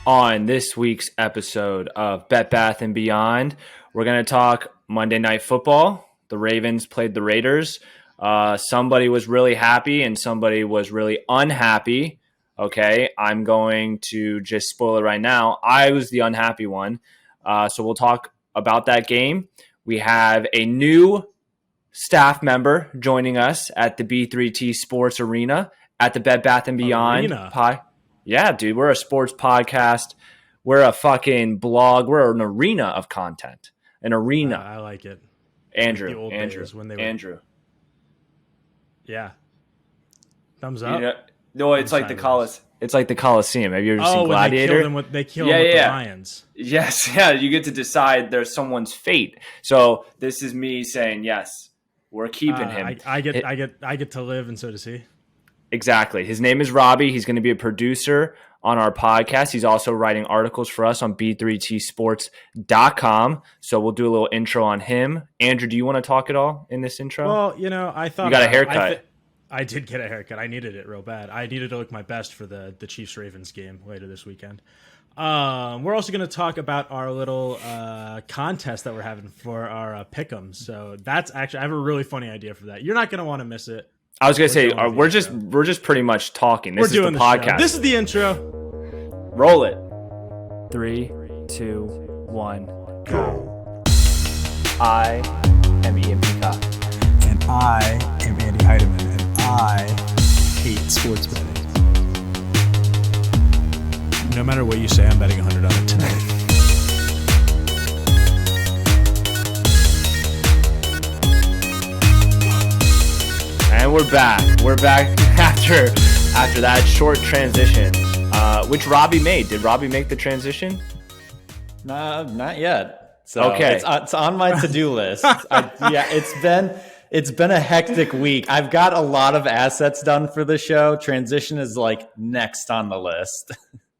On this week's episode of Bet Bath and Beyond, we're going to talk Monday Night Football. The Ravens played the Raiders. Somebody was really happy and somebody was really unhappy. Okay, I'm going to just spoil it right now. I was the unhappy one. So we'll talk about that game. We have a new staff member joining us at the B3T Sports Arena at the Bet Bath and Beyond Pie. Yeah, dude, we're a sports podcast. We're a fucking blog. We're an arena of content. An arena. I like it. Andrew. Like the old days when they were... Andrew. Yeah. Thumbs up. No, it's like the Coliseum. Have you ever seen Gladiator? They kill them with the lions. Yes, yeah. You get to decide there's someone's fate. So this is me saying yes. We're keeping him. I get to live, and so does he. Exactly. His name is Robbie. He's going to be a producer on our podcast. He's also writing articles for us on b3tsports.com. So we'll do a little intro on him. Andrew, do you want to talk at all in this intro? Well, I thought... You got a haircut. I did get a haircut. I needed it real bad. I needed to look my best for the Chiefs-Ravens game later this weekend. We're also going to talk about our little contest that we're having for our pick'ems. So that's actually... I have a really funny idea for that. You're not going to want to miss it. I was going to say, we're just pretty much talking. This is the podcast. This is the intro. Roll it. 3, 2, 1, go. I am Ian Peacock. And I am Andy Heidemann. And I hate sports betting. No matter what you say, I'm betting 100 on it tonight. And we're back. We're back after that short transition, which Robbie made. Did Robbie make the transition? Not yet. So okay, it's on my to-do list. It's been a hectic week. I've got a lot of assets done for the show. Transition is like next on the list.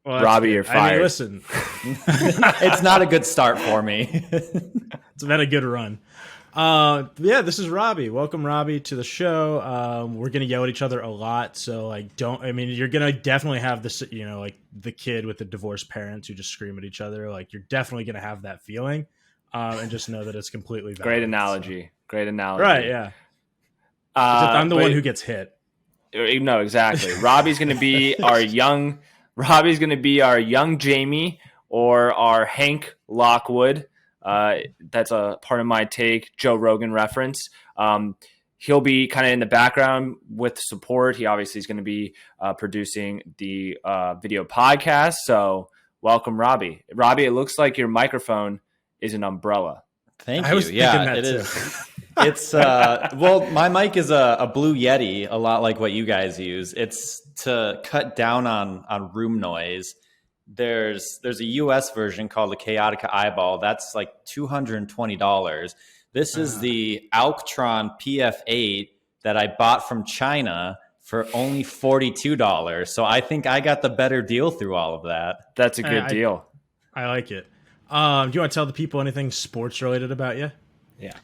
Well, Robbie, you're fired. I mean, listen, it's not a good start for me. It's been a good run. This is Robbie. Welcome, Robbie, to the show. We're gonna yell at each other a lot, so you're gonna definitely have this, like the kid with the divorced parents who just scream at each other. Like, you're definitely gonna have that feeling, and just know that it's completely valid. Great analogy. Great analogy. Right? Yeah. I'm the one who gets hit. No, exactly. Robbie's gonna be our young Jamie or our Hank Lockwood. That's a part of my take, Joe Rogan reference. He'll be kind of in the background with support. He obviously is going to be producing the video podcast. So welcome, Robbie. Robbie, it looks like your microphone is an umbrella. Thank you. Yeah, it is. It's my mic is a Blue Yeti, a lot like what you guys use. It's to cut down on room noise. There's a US version called the Chaotica Eyeball. That's like $220. This is the Alctron PF8 that I bought from China for only $42. So I think I got the better deal through all of that. That's a good deal. I like it. Do you want to tell the people anything sports related about you? Yeah.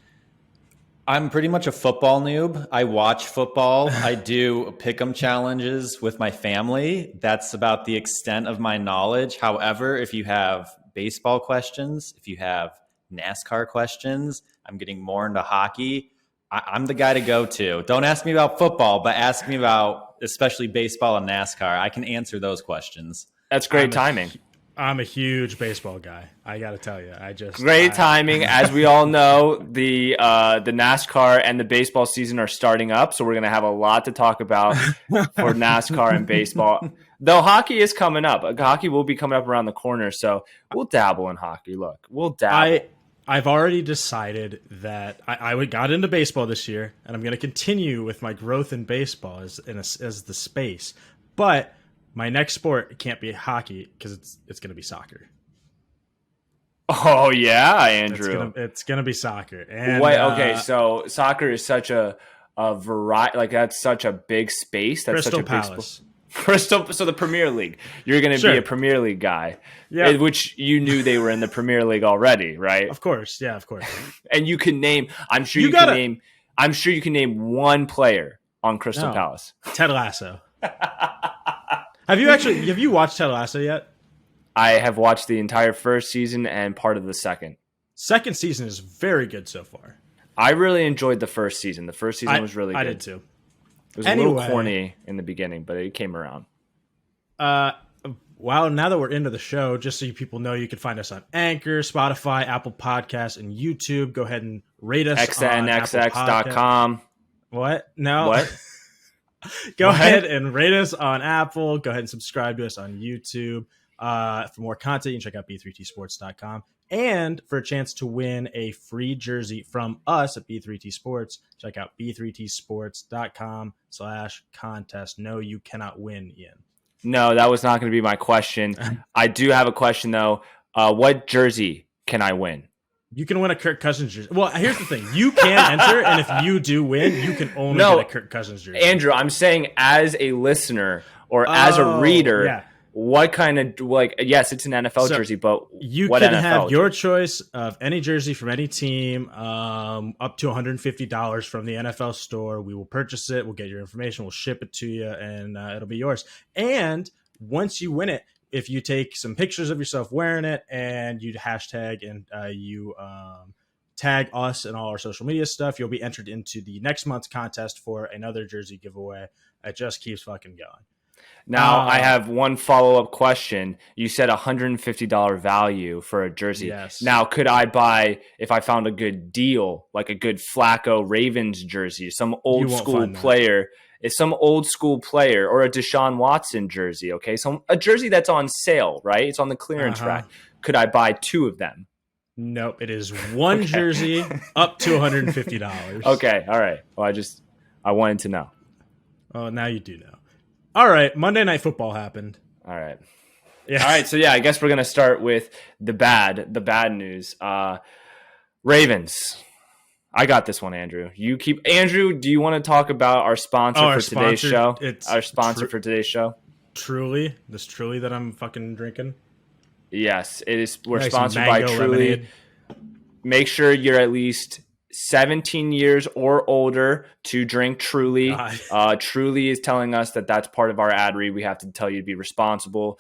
I'm pretty much a football noob. I watch football. I do pick'em challenges with my family. That's about the extent of my knowledge. However, if you have baseball questions, if you have NASCAR questions, I'm getting more into hockey. I'm the guy to go to. Don't ask me about football, but ask me about especially baseball and NASCAR. I can answer those questions. That's great timing. I'm a huge baseball guy. I got to tell you, great timing. As we all know, the NASCAR and the baseball season are starting up, so we're going to have a lot to talk about for NASCAR and baseball. Though hockey is coming up, hockey will be coming up around the corner, so we'll dabble in hockey. Look, we'll dabble. I've already decided that I got into baseball this year, and I'm going to continue with my growth in baseball as the space, but. My next sport can't be hockey because it's going to be soccer. Oh yeah, Andrew. It's gonna be soccer. And, wait, okay, so soccer is such a variety. Like that's such a big space. That's Crystal such a Palace. So the Premier League. You're going to be a Premier League guy, which you knew they were in the Premier League already, right? Of course, yeah, of course. And you can name. I'm sure you can name one player on Crystal Palace. Ted Lasso. Have you watched Ted Lasso yet? I have watched the entire first season and part of the second. Second season is very good so far. I really enjoyed the first season. The first season was really good. I did too. It was a little corny in the beginning, but it came around. Well, now that we're into the show, just so you people know, you can find us on Anchor, Spotify, Apple Podcasts, and YouTube. Go ahead and rate us on xnxx.com. What? No. What? Go ahead and rate us on Apple. Go ahead and subscribe to us on YouTube. For more content, you can check out b3tsports.com. And for a chance to win a free jersey from us at B3T Sports, check out b3tsports.com/contest. No, you cannot win, Ian. No, that was not going to be my question. I do have a question, though. What jersey can I win? You can win a Kirk Cousins jersey. Well, here's the thing. You can enter, and if you do win, you can only get a Kirk Cousins jersey. Andrew, I'm saying as a listener or as a reader, what kind of, yes, it's an NFL jersey, but you what can NFL have your choice of any jersey from any team, up to $150 from the NFL store. We will purchase it. We'll get your information. We'll ship it to you, and it'll be yours. And once you win it, if you take some pictures of yourself wearing it and you hashtag and you tag us and all our social media stuff, you'll be entered into the next month's contest for another jersey giveaway. It just keeps fucking going. Now, I have one follow-up question. You said $150 value for a jersey. Yes. Now, could I buy, if I found a good deal, like a good Flacco Ravens jersey, some old school player, or a Deshaun Watson jersey, okay? So a jersey that's on sale, right? It's on the clearance rack. Could I buy two of them? Nope. It is one jersey up to $150. Okay. All right. Well, I wanted to know. Oh, now you do know. All right, Monday Night Football happened. All right. Yeah. All right, so I guess we're going to start with the bad news. Ravens. I got this one, Andrew. Andrew, do you want to talk about our sponsor for today's show? Our sponsor for today's show? Truly? This Truly that I'm fucking drinking? Yes, it is. We're sponsored by Truly. Lemonade. Make sure you're at least 17 years or older to drink Truly. Truly is telling us that that's part of our ad read. We have to tell you to be responsible.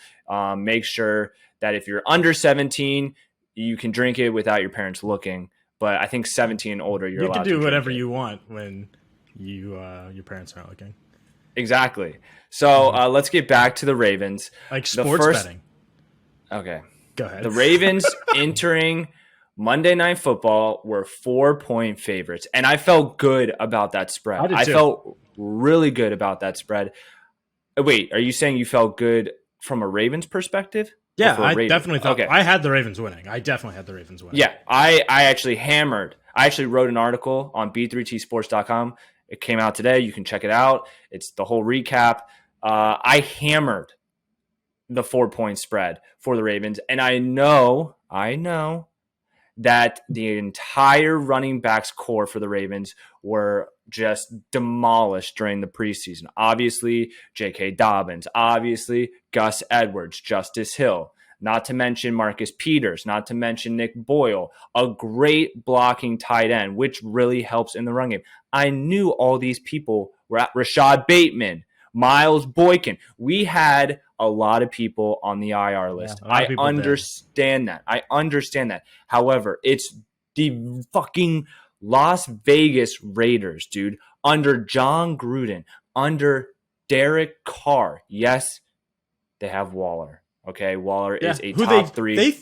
Make sure that if you're under 17, you can drink it without your parents looking. But I think 17 and older, you're allowed to drink it. You can do whatever you want when your parents aren't looking. Exactly. So let's get back to the Ravens. Like sports betting. Okay. Go ahead. The Ravens entering Monday Night Football were 4-point favorites, and I felt good about that spread. I felt really good about that spread. Wait, are you saying you felt good from a Ravens perspective? Yeah, I definitely thought. Okay. I had the Ravens winning. Yeah, I actually hammered. I actually wrote an article on b3tsports.com. It came out today. You can check it out. It's the whole recap. I hammered the 4-point spread for the Ravens, and I know that the entire running backs core for the Ravens were just demolished during the preseason. Obviously, J.K. Dobbins, obviously Gus Edwards, Justice Hill, not to mention Marcus Peters, not to mention Nick Boyle, a great blocking tight end, which really helps in the run game. I knew all these people were at Rashad Bateman, Miles Boykin. We had a lot of people on the IR list. I understand that. However, it's the fucking Las Vegas Raiders, dude, under John Gruden, under Derek Carr. Yes, they have Waller. Okay, Waller is a top three.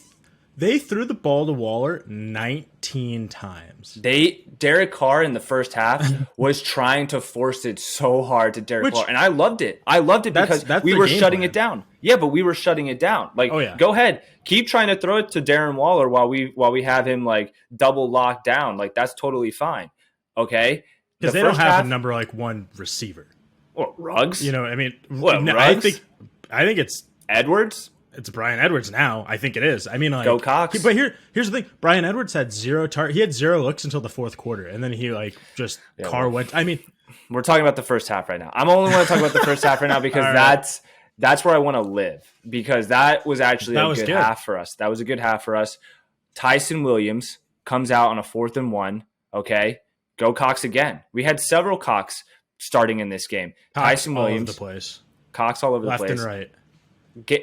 They threw the ball to Waller 19 times. Derek Carr in the first half was trying to force it so hard to Derek Carr, and I loved it. Because we were shutting it down. Yeah, but we were shutting it down. Go ahead, keep trying to throw it to Darren Waller while we have him like double locked down. Like that's totally fine. Okay, because they don't have a number like one receiver. Or Ruggs. You know, I mean, Ruggs? I think it's Edwards. It's Bryan Edwards now. I think it is. I mean, like, go Cox. But here's the thing. Bryan Edwards had he had 0 looks until the fourth quarter, and then he Carr went. I mean, we're talking about the first half right now. I'm only want to talk about the first half right now because that's where I want to live, because that was actually a good half for us. That was a good half for us. Tyson Williams comes out on a 4th and 1. Okay, go Cox again. We had several Cox starting in this game. Cox Tyson Williams, all over the place. Cox all over the place, left and right.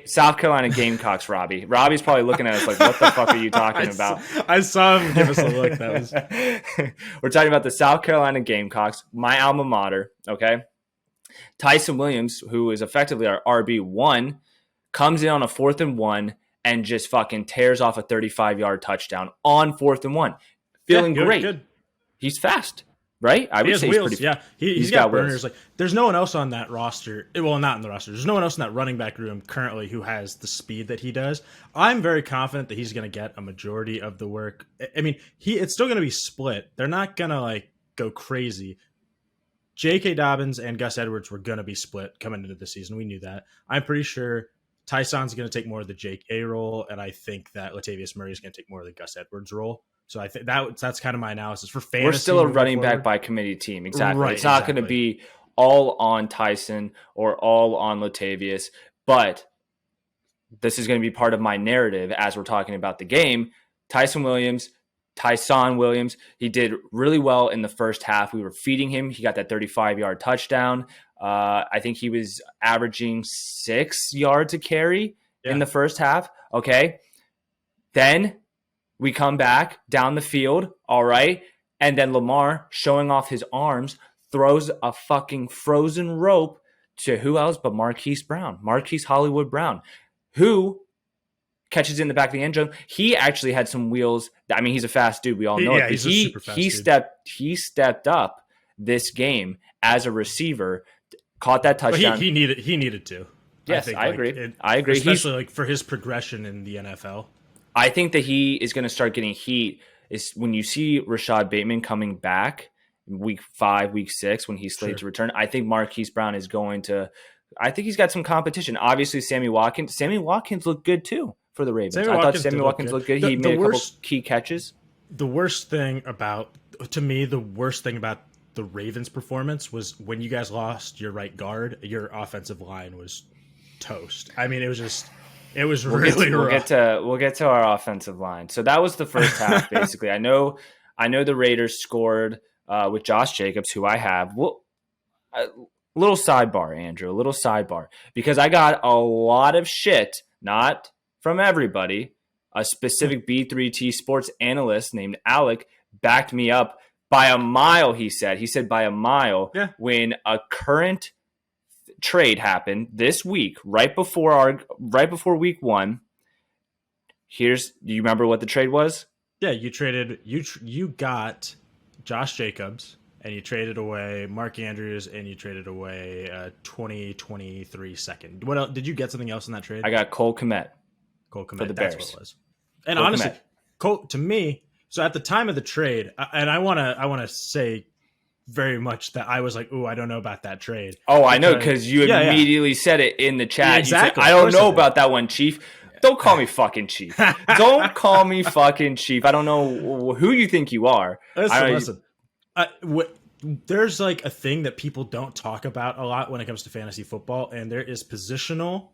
South Carolina Gamecocks, Robbie. Robbie's probably looking at us like, what the fuck are you talking about? I saw him give us a look. That was. We're talking about the South Carolina Gamecocks, my alma mater, okay? Tyson Williams, who is effectively our RB1, comes in on a 4th and 1 and just fucking tears off a 35-yard touchdown on 4th and 1. Feeling great. Good. He's fast. Right? I would say wheels. He's pretty. Yeah, he's got burners. Like, there's no one else on that roster. Well, not in the roster. There's no one else in that running back room currently who has the speed that he does. I'm very confident that he's going to get a majority of the work. I mean, it's still going to be split. They're not going to like go crazy. J.K. Dobbins and Gus Edwards were going to be split coming into the season. We knew that. I'm pretty sure Tyson's going to take more of the J.K. role, and I think that Latavius Murray is going to take more of the Gus Edwards role. So I think that's kind of my analysis for fantasy. We're still a running back by committee team. Exactly. Right, it's not going to be all on Tyson or all on Latavius, but this is going to be part of my narrative as we're talking about the game. Tyson Williams, he did really well in the first half. We were feeding him. He got that 35-yard touchdown. I think he was averaging 6 yards a carry in the first half. Okay. Then we come back down the field, all right, and then Lamar, showing off his arms, throws a fucking frozen rope to who else but Marquise Hollywood Brown, who catches in the back of the end zone. He actually had some wheels. I mean, he's a fast dude. We all know it. He's a super fast dude. He stepped up this game as a receiver, caught that touchdown. Well, he needed to. Yes, I agree. I agree. Especially like for his progression in the NFL. I think that he is going to start getting heat is when you see Rashad Bateman coming back week 5, week 6, when he's slated to return. I think Marquise Brown is going to – I think he's got some competition. Obviously, Sammy Watkins looked good too for the Ravens. I thought Sammy Watkins looked good. He made a couple key catches. The worst thing about the Ravens' performance was when you guys lost your right guard, your offensive line was toast. I mean, it was just – it was really rough. We'll get to our offensive line. So that was the first half, basically. I know the Raiders scored with Josh Jacobs, who I have. Well, a little sidebar, Andrew, a little sidebar, because I got a lot of shit, not from everybody. A specific B3T sports analyst named Alec backed me up by a mile. He said by a mile when a current trade happened this week, right before week 1. Do you remember what the trade was? Yeah, you got Josh Jacobs and you traded away Mark Andrews and you traded away a 2023 second. What else? Did you get something else in that trade? I got Cole Kmet. For the Bears. That's what it was. And honestly, Cole, to me, so at the time of the trade, and I want to say very much that I was like, ooh, I don't know about that trade. Oh, I know, because you immediately said it in the chat. Exactly. You said, I don't know about that one, Chief. Don't call me fucking Chief. Don't call me fucking Chief. I don't know who you think you are. Listen. There's like a thing that people don't talk about a lot when it comes to fantasy football, and there is positional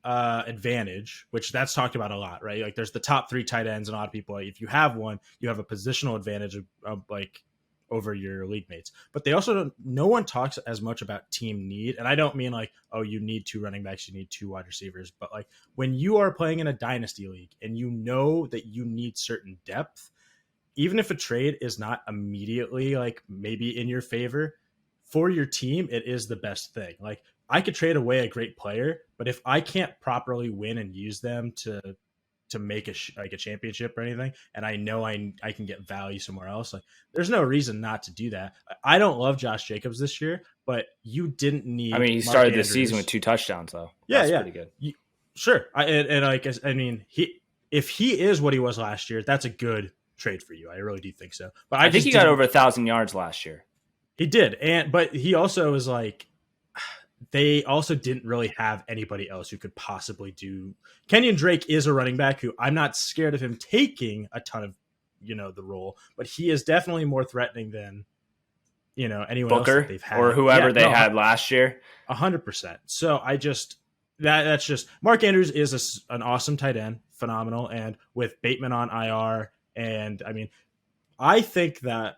advantage, which that's talked about a lot, right? Like there's the top 3 tight ends, and a lot of people, like, if you have one, you have a positional advantage of like over your league mates. But they also no one talks as much about team need. And I don't mean like, oh, you need 2 running backs, you need 2 wide receivers. But like when you are playing in a dynasty league and you know that you need certain depth, even if a trade is not immediately like maybe in your favor, for your team, it is the best thing. Like I could trade away a great player, but if I can't properly win and use them to make a championship or anything, and I know I can get value somewhere else, like there's no reason not to do that. I don't love Josh Jacobs this year, but you didn't need. I mean, he started the season with 2 touchdowns, though. That's pretty good. Sure, if he is what he was last year, that's a good trade for you. I really do think so. But I think he got over 1,000 yards last year. He did, but he also was like. They also didn't really have anybody else who could possibly do. Kenyon Drake is a running back who I'm not scared of him taking a ton of, the role, but he is definitely more threatening than, anyone Booker else that they've had or whoever they had last year. 100%. So I just that's just Mark Andrews is an awesome tight end, phenomenal, and with Bateman on IR, and I mean, I think that.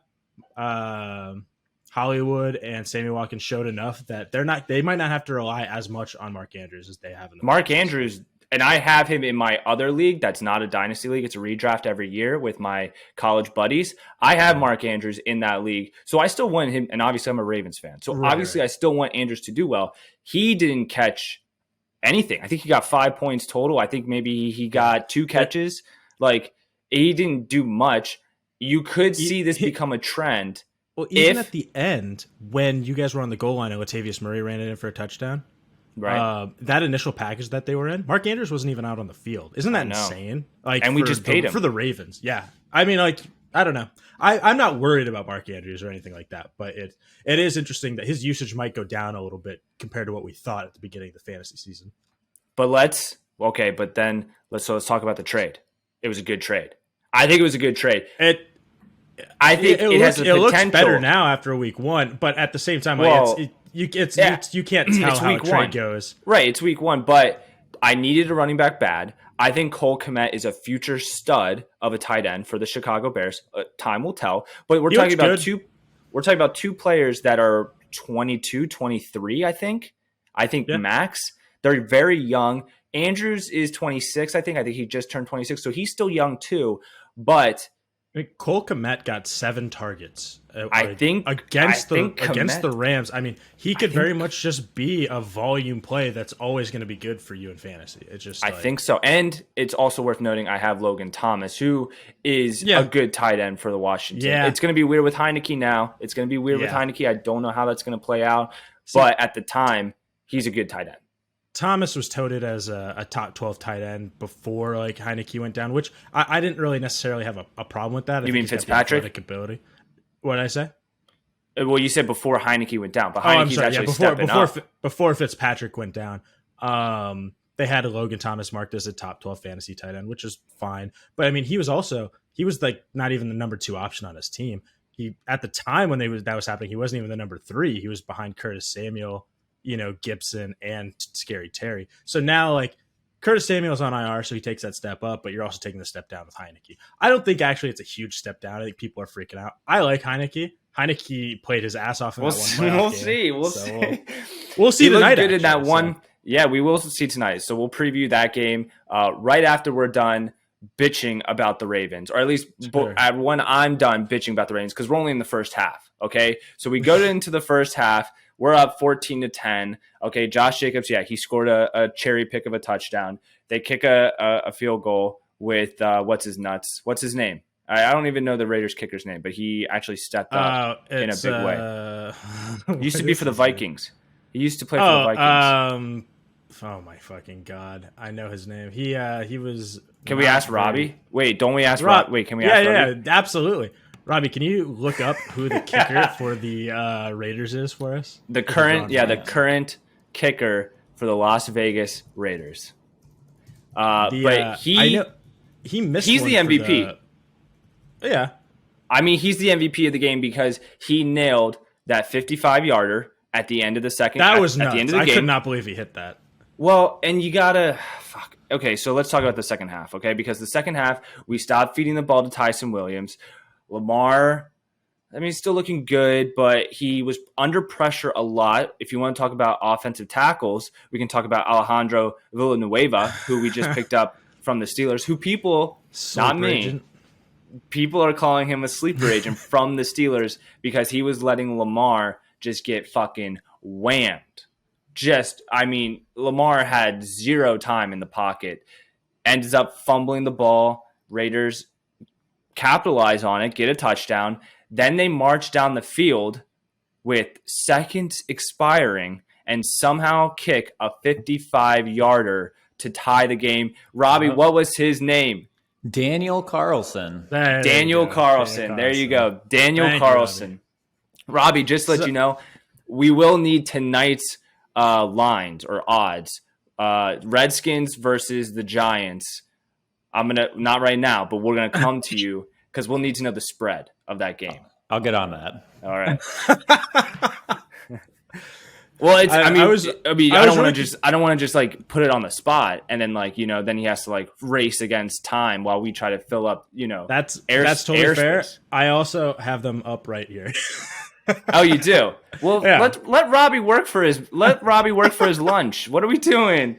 Hollywood and Sammy Watkins showed enough that they might not have to rely as much on Mark Andrews as they have in the Mark Andrews, and I have him in my other league that's not a dynasty league. It's a redraft every year with my college buddies. I have Mark Andrews in that league. So I still want him, and obviously I'm a Ravens fan. So obviously I still want Andrews to do well. He didn't catch anything. I think he got 5 points total. I think maybe he got 2 catches. Like, he didn't do much. You could see this become a trend. Well, even at the end, when you guys were on the goal line and Latavius Murray ran it in for a touchdown, right? That initial package that they were in, Mark Andrews wasn't even out on the field. Isn't that insane? Like, and we just paid him for the Ravens. Yeah, I mean, like, I don't know. I'm not worried about Mark Andrews or anything like that, but it is interesting that his usage might go down a little bit compared to what we thought at the beginning of the fantasy season. But let's talk about the trade. It was a good trade. I think it was a good trade. I think it has the potential. It looks better now after week 1, but at the same time, you can't tell how a trade goes. Right, it's week 1, but I needed a running back bad. I think Cole Kmet is a future stud of a tight end for the Chicago Bears. Time will tell. But we're talking about two players that are 22, 23, I think. Max. They're very young. Andrews is 26, I think. I think he just turned 26, so he's still young too. But Cole Kmet got 7 targets. Against the Rams. I mean, he could very much just be a volume play that's always going to be good for you in fantasy. It's just I think so. And it's also worth noting I have Logan Thomas, who is a good tight end for the Washington. Yeah. It's going to be weird with Heineke now. With Heineke. I don't know how that's going to play out. But at the time, he's a good tight end. Thomas was touted as a top 12 tight end before like Heineke went down, which I didn't really necessarily have a problem with that. You mean Fitzpatrick? Ability. What did I say? Well, you said before Heineke went down, but Heineke's stepping up. Before Fitzpatrick went down, they had Logan Thomas marked as a top 12 fantasy tight end, which is fine. But I mean, he was like not even the number 2 option on his team. He at the time when that was happening, he wasn't even the number 3. He was behind Curtis Samuel, Gibson and Scary Terry. So now like Curtis Samuel's on IR, so he takes that step up, but you're also taking the step down with Heineke. I don't think actually it's a huge step down. I think people are freaking out. I like Heineke. Heineke played his ass off in that one. We'll see. We'll see tonight. Good in that one. Yeah, we will see tonight. So we'll preview that game right after we're done bitching about the Ravens, or at least when I'm done bitching about the Ravens, because we're only in the first half. Okay, so we go into the first half. We're up 14-10. Okay, Josh Jacobs, he scored a cherry pick of a touchdown. They kick a field goal with what's his name? I don't even know the Raiders kicker's name, but he actually stepped up in a big way. He used to be for the Vikings. He used to play for the Vikings. Oh my fucking god! I know his name. He was. Can we ask Robbie? Wait, don't we ask Robbie? Wait, can we ask Robbie? Yeah, absolutely. Robbie, can you look up who the kicker for the Raiders is for us? The current kicker for the Las Vegas Raiders. But he missed. He's the MVP. Yeah, I mean, he's the MVP of the game because he nailed that 55-yarder at the end of the second. That was nuts. At the end of the game. I could not believe he hit that. Well, and you gotta Okay, so let's talk about the second half. Okay, because the second half we stopped feeding the ball to Tyson Williams. Lamar, I mean, he's still looking good, but he was under pressure a lot. If you want to talk about offensive tackles, we can talk about Alejandro Villanueva, who we just picked up from the Steelers, who people are calling him a sleeper agent from the Steelers because he was letting Lamar just get fucking whammed. Lamar had 0 time in the pocket, ends up fumbling the ball. Raiders capitalize on it, get a touchdown. Then they march down the field with seconds expiring and somehow kick a 55-yarder to tie the game. Robbie, what was his name? Daniel Carlson. Daniel Carlson. There you go. Daniel Carlson. Robbie, just to let you know, we will need tonight's lines or odds. Redskins versus the Giants. Not right now, but we're gonna come to you because we'll need to know the spread of that game. I'll get on that. All right. Well, I don't want to just like put it on the spot and then then he has to race against time while we try to fill up, that's totally fair. I also have them up right here. Oh, you do? Well, Yeah. let Robbie work for his lunch. What are we doing?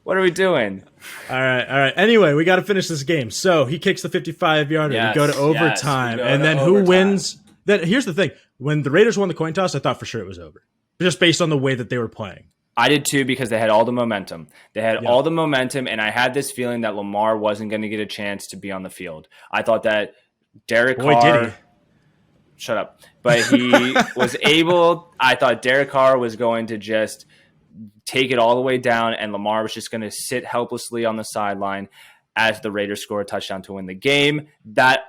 What are we doing? All right. Anyway, we got to finish this game. So he kicks the 55-yarder. Yes, we go to yes, overtime, we go and to then who overtime. wins? Then here's the thing: when the Raiders won the coin toss, I thought for sure it was over, just based on the way that they were playing. I did too, because they had all the momentum. They had all the momentum, and I had this feeling that Lamar wasn't going to get a chance to be on the field. I thought that Derek Carr. Did he. Shut up. But he was able. I thought Derek Carr was going to just take it all the way down, and Lamar was just going to sit helplessly on the sideline as the Raiders score a touchdown to win the game. That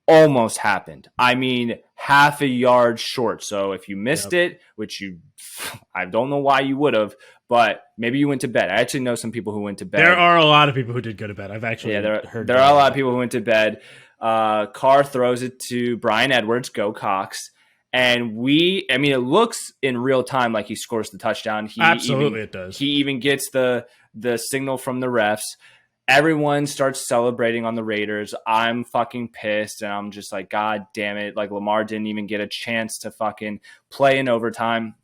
almost happened. I mean, half a yard short. So if you missed it, which I don't know why you would have, but maybe you went to bed. I actually know some people who went to bed. There are a lot of people who did go to bed. I've actually heard. There are a lot of people who went to bed. Carr throws it to Bryan Edwards. Go Cox. And it looks in real time like he scores the touchdown. It does. He even gets the signal from the refs. Everyone starts celebrating on the Raiders. I'm fucking pissed, and I'm just like, God damn it. Like, Lamar didn't even get a chance to fucking play in overtime.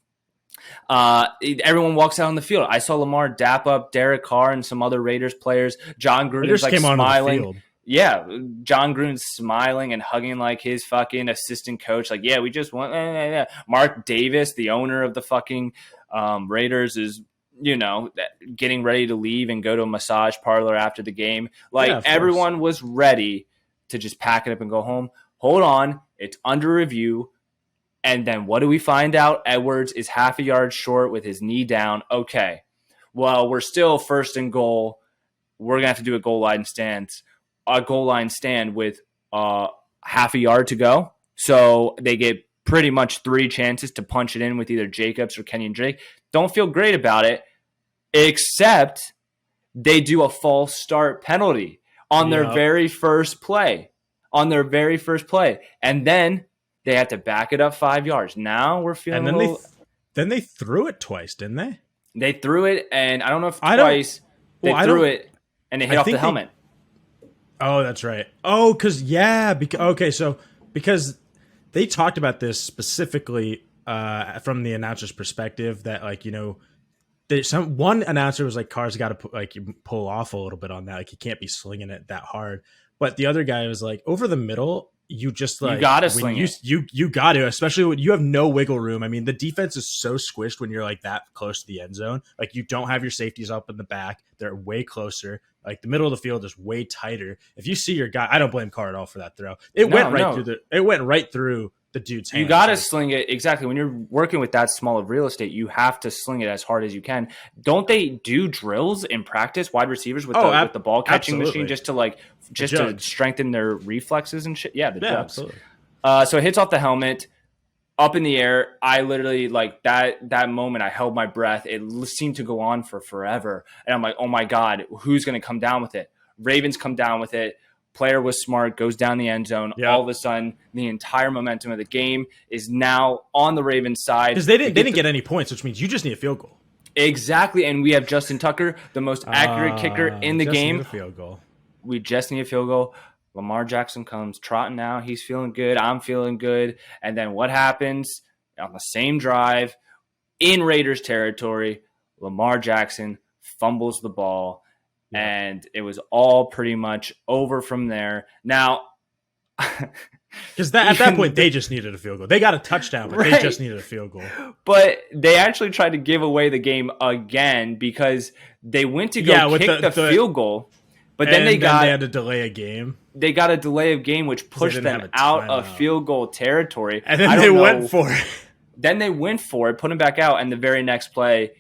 Everyone walks out on the field. I saw Lamar dap up Derek Carr and some other Raiders players. John Gruden's like smiling. Yeah, John Gruden's smiling and hugging like his fucking assistant coach. Like, yeah, we just won. Mark Davis, the owner of the fucking Raiders, is getting ready to leave and go to a massage parlor after the game. Like, everyone was ready to just pack it up and go home. Hold on, it's under review. And then what do we find out? Edwards is half a yard short with his knee down. Okay, well, we're still first and goal. We're going to have to do a goal line stand with half a yard to go. So they get pretty much 3 chances to punch it in with either Jacobs or Kenyon Drake. Don't feel great about it, except they do a false start penalty on their very first play. And then they have to back it up 5 yards. Now we're feeling then they threw it twice, didn't they? They threw it, and I don't know if twice. They threw it, and it hit off the helmet. Oh, that's right. Oh, because they talked about this specifically from the announcer's perspective, that one announcer was like, Carr's got to pull off a little bit on that. Like, he can't be slinging it that hard. But the other guy was like, over the middle, you just you gotta sling it. You got to, especially when you have no wiggle room. I mean, the defense is so squished when you're like that close to the end zone. Like, you don't have your safeties up in the back; they're way closer. Like, the middle of the field is way tighter. If you see your guy, I don't blame Carr at all for that throw. It went right through the dude's hands. You got to sling it. Exactly. When you're working with that small of real estate, you have to sling it as hard as you can. Don't they do drills in practice, wide receivers with the ball catching machine, just to strengthen their reflexes and shit? Yeah, the jugs. Absolutely. So it hits off the helmet, up in the air. I literally, like, that moment, I held my breath. It seemed to go on for forever. And I'm like, oh my God, who's going to come down with it? Ravens come down with it. Player was smart, goes down the end zone. Yep. All of a sudden, the entire momentum of the game is now on the Ravens side. Because they didn't get any points, which means you just need a field goal. Exactly, and we have Justin Tucker, the most accurate kicker in the game. Need a field goal. We just need a field goal. Lamar Jackson comes trotting out. He's feeling good. I'm feeling good. And then what happens on the same drive in Raiders territory? Lamar Jackson fumbles the ball. And it was all pretty much over from there. Now, because at that point, they just needed a field goal. They got a touchdown, but they just needed a field goal. But they actually tried to give away the game again because they went to go kick the field goal, but then they had to delay a game. They got a delay of game, which pushed them out of field goal territory. And then they went for it. Then they went for it, put them back out, and the very next play,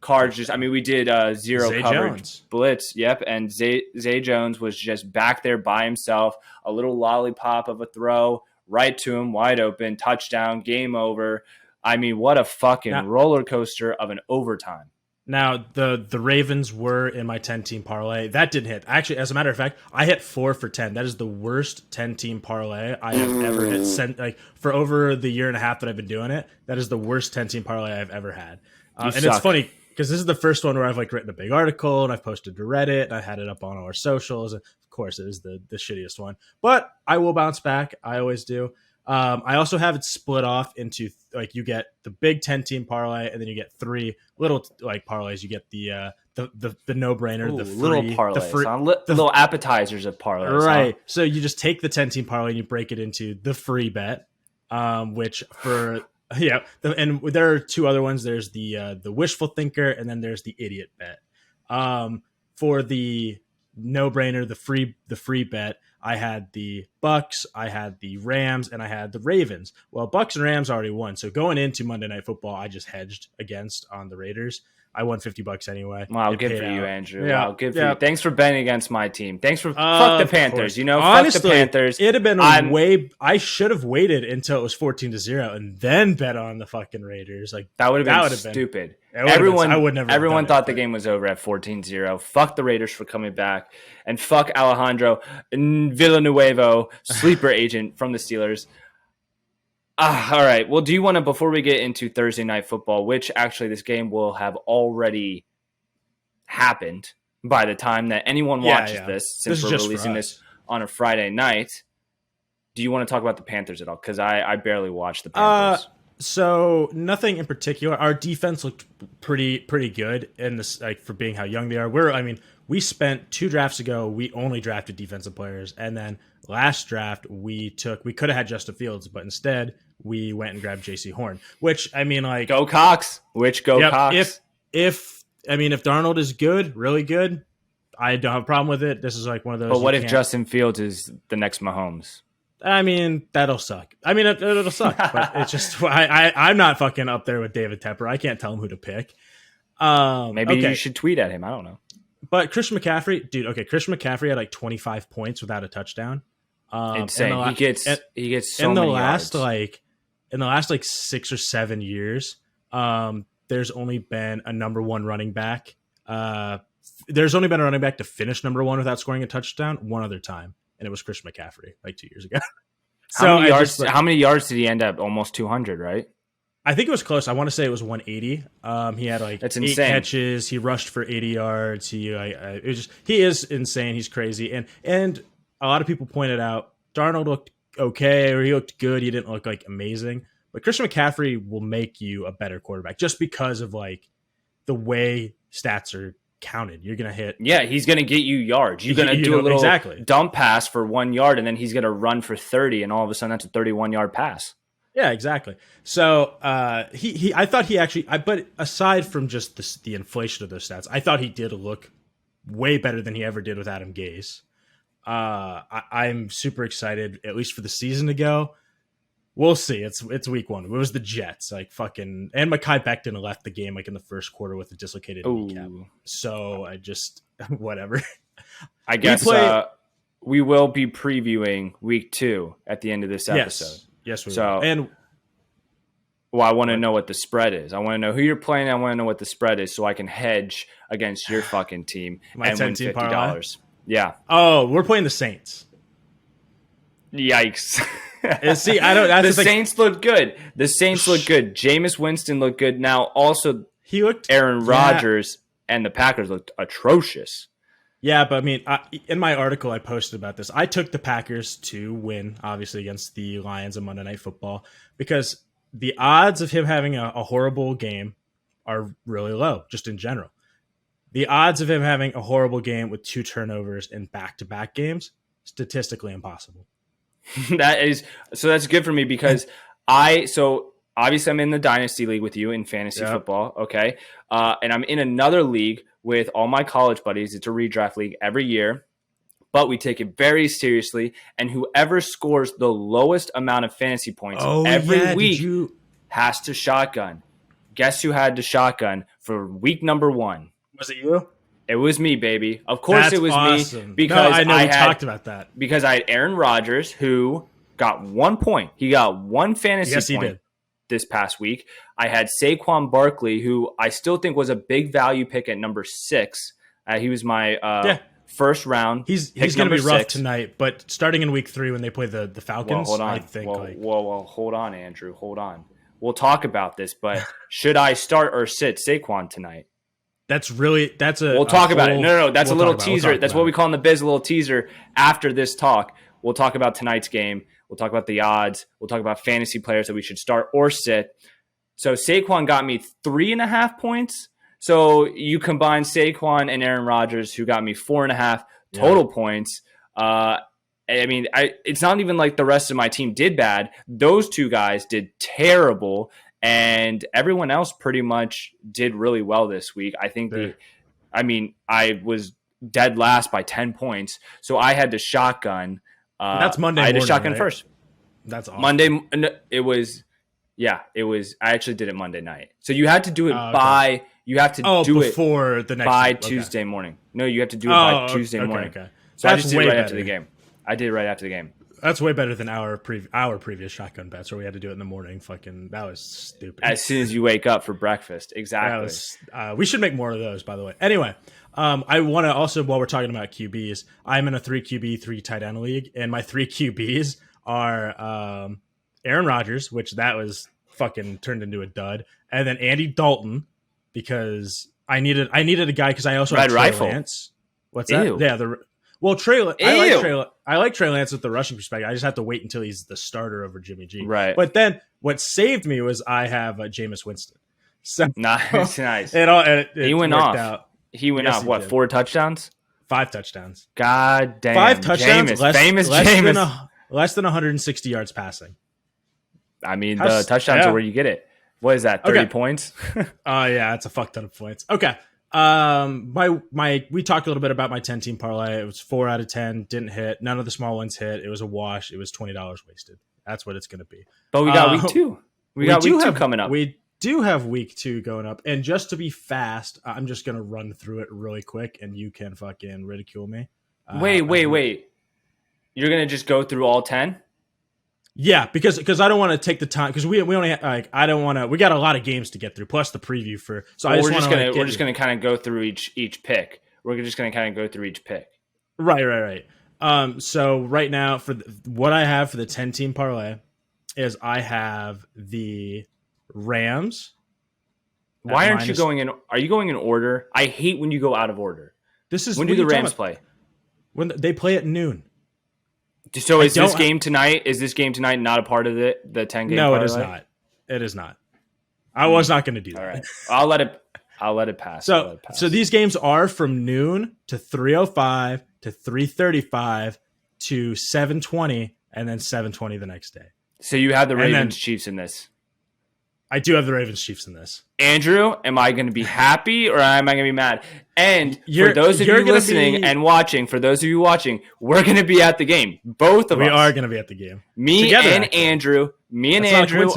Cards we did zero Zay coverage Jones. Blitz. Yep. And Zay Jones was just back there by himself, a little lollipop of a throw right to him, wide open, touchdown, game over. I mean, what a fucking roller coaster of an overtime. Now, the Ravens were in my 10-team parlay. That didn't hit. Actually, as a matter of fact, I hit 4 for 10. That is the worst 10-team parlay I have ever hit. For over the year and a half that I've been doing it, that is the worst 10-team parlay I've ever had. And it's funny, because this is the first one where I've written a big article and I've posted to Reddit and I had it up on all our socials. Of course, it is the shittiest one, but I will bounce back. I always do. I also have it split off into like you get the big 10-team parlay, and then you get 3 little like parlays. You get the no brainer, the free, little parlays, the little appetizers of parlays, right? Huh? So you just take the 10-team parlay and you break it into the free bet, which for and there are 2 other ones. There's the wishful thinker, and then there's the idiot bet. For the no brainer, the free bet, I had the Bucks, I had the Rams, and I had the Ravens. Well, Bucks and Rams already won, so going into Monday Night Football, I just hedged against on the Raiders. I won $50 anyway. Wow, good for you, Andrew. Yeah, wow, good for you. Thanks for betting against my team. Thanks for fuck the Panthers. You know, honestly, fuck the Panthers. It'd have been I should have waited until it was 14-0 and then bet on the fucking Raiders. Like that would have been stupid. Everyone thought the game was over at 14-0. Fuck the Raiders for coming back, and fuck Alejandro Villanueva, sleeper agent from the Steelers. All right. Well, do you want to, before we get into Thursday Night Football, which actually this game will have already happened by the time that anyone watches this, since we're releasing this on a Friday night, do you want to talk about the Panthers at all? Because I barely watched the Panthers. So nothing in particular. Our defense looked pretty good in this, like for being how young they are. We spent 2 drafts ago, we only drafted defensive players, and then last draft we could have had Justin Fields, but instead we went and grabbed JC Horn, which I mean, like, go Cox. Cox. If Darnold is good, really good, I don't have a problem with it. This is like one of those. But what if Justin Fields is the next Mahomes? I mean, that'll suck. I mean, it'll suck, but it's just I'm not fucking up there with David Tepper. I can't tell him who to pick. Maybe you should tweet at him. I don't know. But Christian McCaffrey, dude. Okay, Christian McCaffrey had like 25 points without a touchdown. Insane. He gets so in the many last yards. In the last 6 or 7 years, there's only been a number 1 running back. There's only been a running back to finish number 1 without scoring a touchdown one other time, and it was Christian McCaffrey like 2 years ago. How many yards did he end up? Almost 200, right? I think it was close. I want to say it was 180. He had like That's 8 insane. catches. He rushed for 80 yards. He is insane. He's crazy. And a lot of people pointed out Darnold looked okay, or he looked good. He didn't look like amazing. But Christian McCaffrey will make you a better quarterback just because of like the way stats are counted. You're gonna hit. Yeah, he's gonna get you yards. You're gonna do a little dump pass for 1 yard, and then he's gonna run for 30, and all of a sudden that's a 31-yard pass. Yeah, exactly. So I thought he actually. But aside from just the inflation of those stats, I thought he did look way better than he ever did with Adam Gase. I'm super excited, at least for the season to go. We'll see. It's week 1. It was the Jets, like fucking, and Mekhi Becton left the game like in the first quarter with a dislocated kneecap. So I just whatever. I guess we will be previewing week 2 at the end of this episode. Yes, we will. And I want to know what the spread is. I want to know who you're playing. I want to know what the spread is so I can hedge against your fucking team and win $50. Parlay? Yeah. Oh, we're playing the Saints. Yikes. See, I don't. That's the Saints look good. The Saints look good. Jameis Winston looked good. Now, also, Aaron Rodgers and the Packers looked atrocious. Yeah, but I mean, in my article I posted about this, I took the Packers to win, obviously, against the Lions on Monday Night Football, because the odds of him having a horrible game are really low, just in general. The odds of him having a horrible game with 2 turnovers in back-to-back games, statistically impossible. That's good for me because obviously I'm in the Dynasty League with you in fantasy football, okay? And I'm in another league with all my college buddies. It's a redraft league every year, but we take it very seriously. And whoever scores the lowest amount of fantasy points every week has to shotgun. Guess who had to shotgun for week number 1? Was it you? It was me, baby. Of course it was me because we talked about that. Because I had Aaron Rodgers, who got 1 point. He got 1 fantasy point this past week. I had Saquon Barkley, who I still think was a big value pick at number 6. He was my first round. He's going to be rough tonight, but starting in week 3 when they play the Falcons, hold on. I think. Hold on, Andrew. Hold on. We'll talk about this, but should I start or sit Saquon tonight? We'll talk about it. No. That's a little teaser. That's what we call in the biz a little teaser. After this talk, we'll talk about tonight's game. We'll talk about the odds. We'll talk about fantasy players that we should start or sit. So Saquon got me 3.5 points. So you combine Saquon and Aaron Rodgers, who got me 4.5 total points. I mean, it's not even like the rest of my team did bad. Those two guys did terrible, and everyone else pretty much did really well this week. I think I was dead last by 10 points, so I had to shotgun. That's Monday. I had morning, to shotgun right? first. That's awesome. Monday. It was. I actually did it Monday night. So you had to do it by. You have to do it before the next by week. Tuesday morning. No, you have to do it by Tuesday morning. Okay. So I just did it right after the game. I did it right after the game. That's way better than our previous shotgun bets where we had to do it in the morning. That was stupid. As soon as you wake up for breakfast. Exactly. We should make more of those, by the way. Anyway, I want to also, while we're talking about QBs, I'm in a 3 QB, 3 tight end league, and my 3 QBs are Aaron Rodgers, which that was fucking turned into a dud, and then Andy Dalton, because I needed a guy because I also Red have Trey Rifle. Lance. What's that? Ew. Yeah, I like Trey Lance with the rushing perspective. I just have to wait until he's the starter over Jimmy G. Right. But then what saved me was I have Jameis Winston. So Nice. He went worked off. out. He went Yes, off. he What? did. 4 touchdowns? 5 touchdowns. God damn. 5 touchdowns. Jameis. Famous less Jameis. less than 160 yards passing. I mean, the touchdowns are where you get it. What is that? 30 points? Yeah, it's a fuck ton of points. Okay. We talked a little bit about my 10-team parlay. It was 4 out of 10, didn't hit. None of the small ones hit. It was a wash. It was $20 wasted. That's what it's going to be. But we got week 2. We got week 2 coming up. We do have week 2 going up. And just to be fast, I'm just going to run through it really quick, and you can fucking ridicule me. Wait. You're going to just go through all 10? Yeah, because I don't want to take the time because we only I don't want to. We got a lot of games to get through, plus the preview for. So we're just gonna kind of go through each pick. We're just gonna kind of go through each pick. Right. So right now for what I have for the 10-team parlay is I have the Rams. Why aren't you going in? Are you going in order? I hate when you go out of order. When do the Rams play? When they play at noon. So is this game tonight? Is this game tonight not a part of the 10-game? No, parlay? it is not. It is not. I was not going to do that. All right, I'll let it pass. So these games are from noon to 3:05 to 3:35 to 7:20 and then 7:20 the next day. So you have the Ravens Chiefs in this. I do have the Ravens Chiefs in this. Andrew, am I going to be happy or am I going to be mad? And for those of you listening and watching, we're going to be at the game. Both of us. We are going to be at the game. Me and Andrew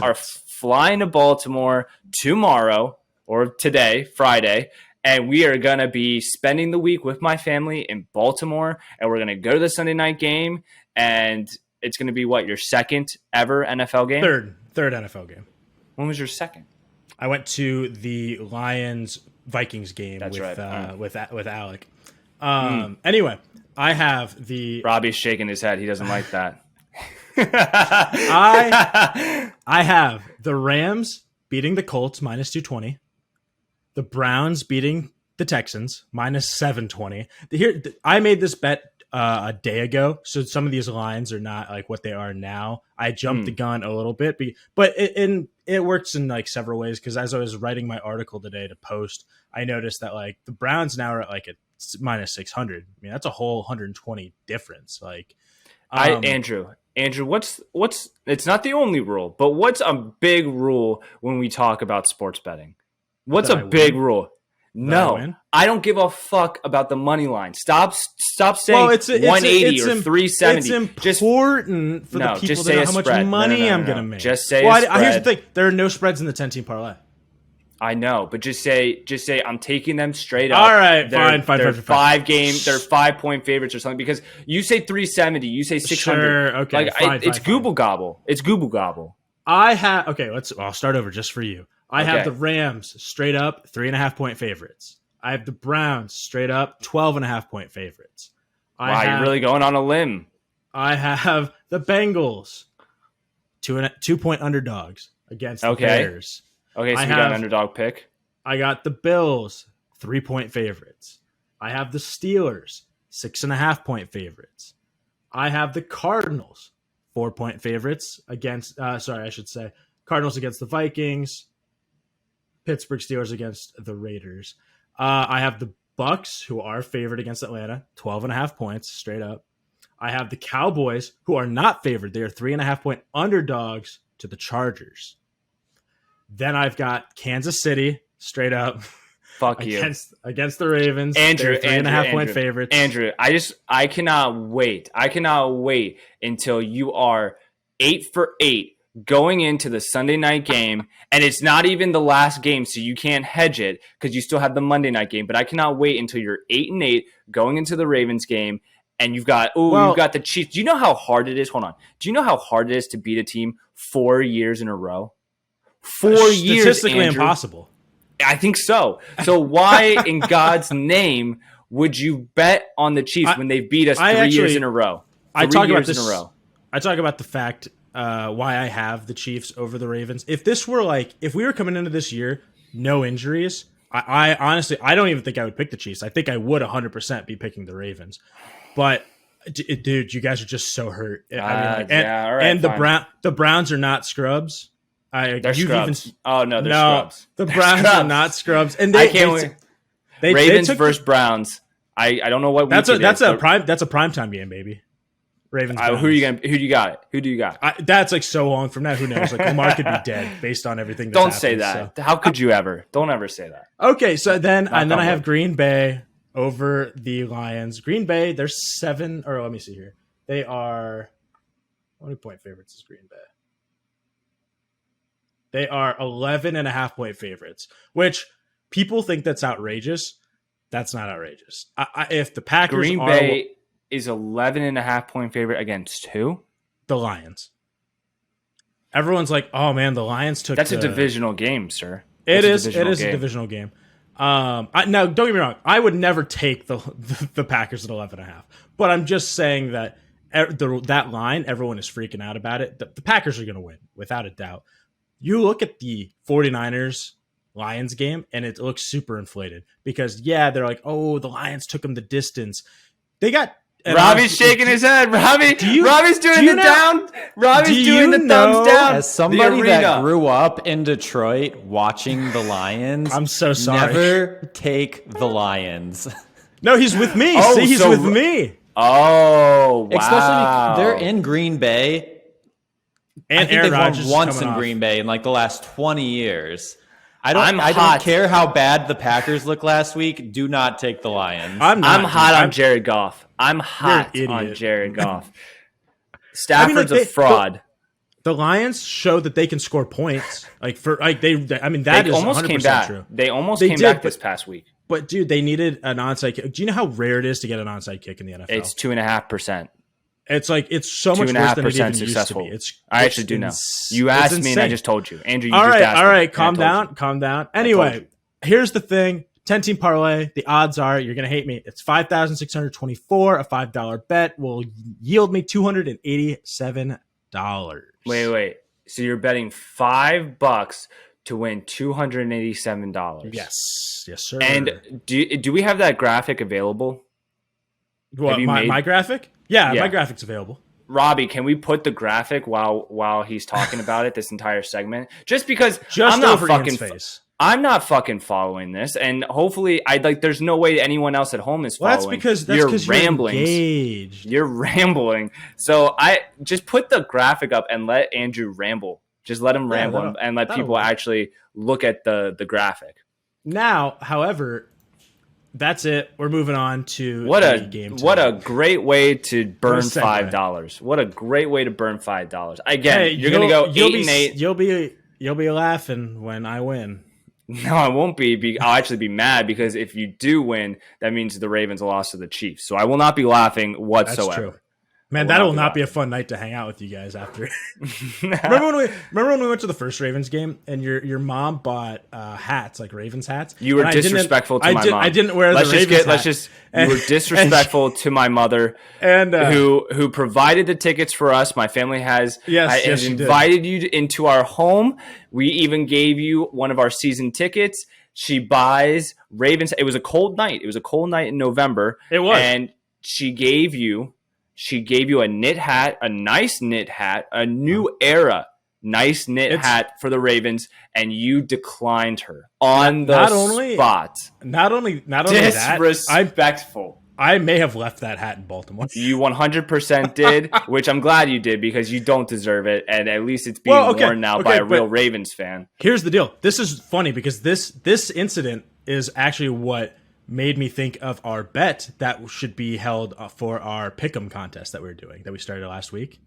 are flying to Baltimore tomorrow or today, Friday, and we are going to be spending the week with my family in Baltimore, and we're going to go to the Sunday night game, and it's going to be your second ever NFL game? Third NFL game. When was your second? I went to the Lions-Vikings game with Alec. Anyway, I have the... Robbie's shaking his head. He doesn't like that. I have the Rams beating the Colts minus 220. The Browns beating the Texans minus 720. I made this bet a day ago, so some of these lines are not like what they are now. I jumped the gun a little bit, but it works in like several ways, because as I was writing my article today to post, I noticed that like the Browns now are at like a minus 600. I mean, that's a whole 120 difference. Like, Andrew, what's it's not the only rule, but what's a big rule when we talk about sports betting? What's a big rule? No, I don't give a fuck about the money line. Stop saying 180 or 370. It's important for the people to know how much money I'm going to make. Just say here's the thing. There are no spreads in the 10-team parlay. I know, but just say I'm taking them straight up. All right, fine. They're 5-point favorites or something, because you say 370, you say 600. Sure, okay, it's Google gobble. It's Google gobble. I'll start over just for you. I have the Rams straight up 3.5-point favorites. I have the Browns straight up 12.5-point favorites. You're really going on a limb. I have the Bengals 2-point underdogs against the Bears. Okay, so you got an underdog pick. I got the Bills 3-point favorites. I have the Steelers 6.5-point favorites. I have the Cardinals 4-point favorites against. Sorry, I should say Cardinals against the Vikings. Pittsburgh Steelers against the Raiders. I have the Bucks, who are favored against Atlanta, 12.5 points straight up. I have the Cowboys, who are not favored. They are 3.5-point underdogs to the Chargers. Then I've got Kansas City straight up. Fuck against the Ravens. Andrew, 3.5-point favorites. Andrew, I cannot wait. I cannot wait until you are 8 for 8 going into the Sunday night game, and it's not even the last game, so you can't hedge it because you still have the Monday night game. But I cannot wait until you're 8-8 going into the Ravens game, and you've got the Chiefs. Do you know how hard it is? Hold on. Do you know how hard it is to beat a team 4 years in a row? 4 years, statistically Andrew. Impossible. I think so. So why in God's name would you bet on the Chiefs when they beat us 3 years in a row? I talk about the fact why I have the Chiefs over the Ravens. If we were coming into this year, no injuries, I honestly, I don't even think I would pick the Chiefs. I think I would 100% be picking the Ravens. But dude, you guys are just so hurt. All right, and the Browns are not scrubs. They're scrubs. They're scrubs. The Browns are not scrubs. And I can't wait. Ravens versus Browns. I don't know what that's a primetime game, baby. Ravens. Who do you got? Who do you got? That's like so long from now. Who knows? Like Lamar could be dead based on everything. Don't say that. So. How could you ever? Don't ever say that. Okay, so then I have Green Bay over the Lions. Green Bay, they're 7. Or let me see here. They are. How many point favorites is Green Bay? They are 11.5-point favorites, which people think that's outrageous. That's not outrageous. If the Packers Green Bay is 11.5-point favorite against who? The Lions. Everyone's like, "Oh man, the Lions took." That's a divisional game, sir. It is a divisional game. Now, don't get me wrong. I would never take the Packers at 11.5, but I'm just saying that that line, everyone is freaking out about it. The Packers are going to win without a doubt. You look at the 49ers Lions game, and it looks super inflated because, they're like, oh, the Lions took them the distance. They got... Robbie's shaking his head. Robbie's doing the down. Robbie's doing the thumbs down. As somebody that grew up in Detroit watching the Lions, I'm so sorry. Never take the Lions. No, he's with me. He's with me. Oh, wow. Especially they're in Green Bay. And I think Aaron they've Rodgers won once in Green Bay in like the last 20 years. I don't hot. care how bad the Packers look last week. Do not take the Lions. I'm hot on Jared Goff. I'm hot on Jared Goff. Stafford's a fraud. The Lions show that they can score points. That is almost 100% came back. true. They almost came back this past week. But dude, they needed an onside kick. Do you know how rare it is to get an onside kick in the NFL? It's 2.5%. It's so much worse than it even successful. Used to be. I actually do know. You asked me and I just told you. Andrew, you all just asked me. All right, calm down. Anyway, here's the thing. 10-team parlay. The odds are, you're going to hate me, it's 5,624. A $5 bet will yield me $287. Wait. So you're betting $5 to win $287. Yes, sir. And do we have that graphic available? What, my graphic? Yeah, my graphic's available. Robbie, can we put the graphic while he's talking about it this entire segment? Just because I'm not fucking following this, and hopefully there's no way anyone else at home is following. That's because you're rambling. You're rambling. So I just put the graphic up and let Andrew ramble. Just let him ramble and let people actually look at the graphic. Now, however, that's it. We're moving on to the game. What a great way to burn $5. What a great way to burn $5. Again, you're gonna go 8-8. You'll be laughing when I win. No, I won't be. I'll actually be mad because if you do win, that means the Ravens lost to the Chiefs. So I will not be laughing whatsoever. That's true. Man, that will not be a fun night to hang out with you guys after. Remember when we went to the first Ravens game and your mom bought hats, like Ravens hats? You were disrespectful to my mom. I didn't wear the Ravens hat. You were disrespectful to my mother, and who provided the tickets for us. My family has invited you into our home. We even gave you one of our season tickets. She buys Ravens. It was a cold night. It was a cold night in November. It was, and she gave you She gave you a knit hat, a nice knit hat, a new era nice knit hat for the Ravens, and you declined her on the spot. Not only that, disrespectful. I may have left that hat in Baltimore. You 100% did, which I'm glad you did because you don't deserve it, and at least it's being worn now by a real Ravens fan. Here's the deal. This is funny because this incident is actually what made me think of our bet that should be held for our pick'em contest that we were doing, that we started last week.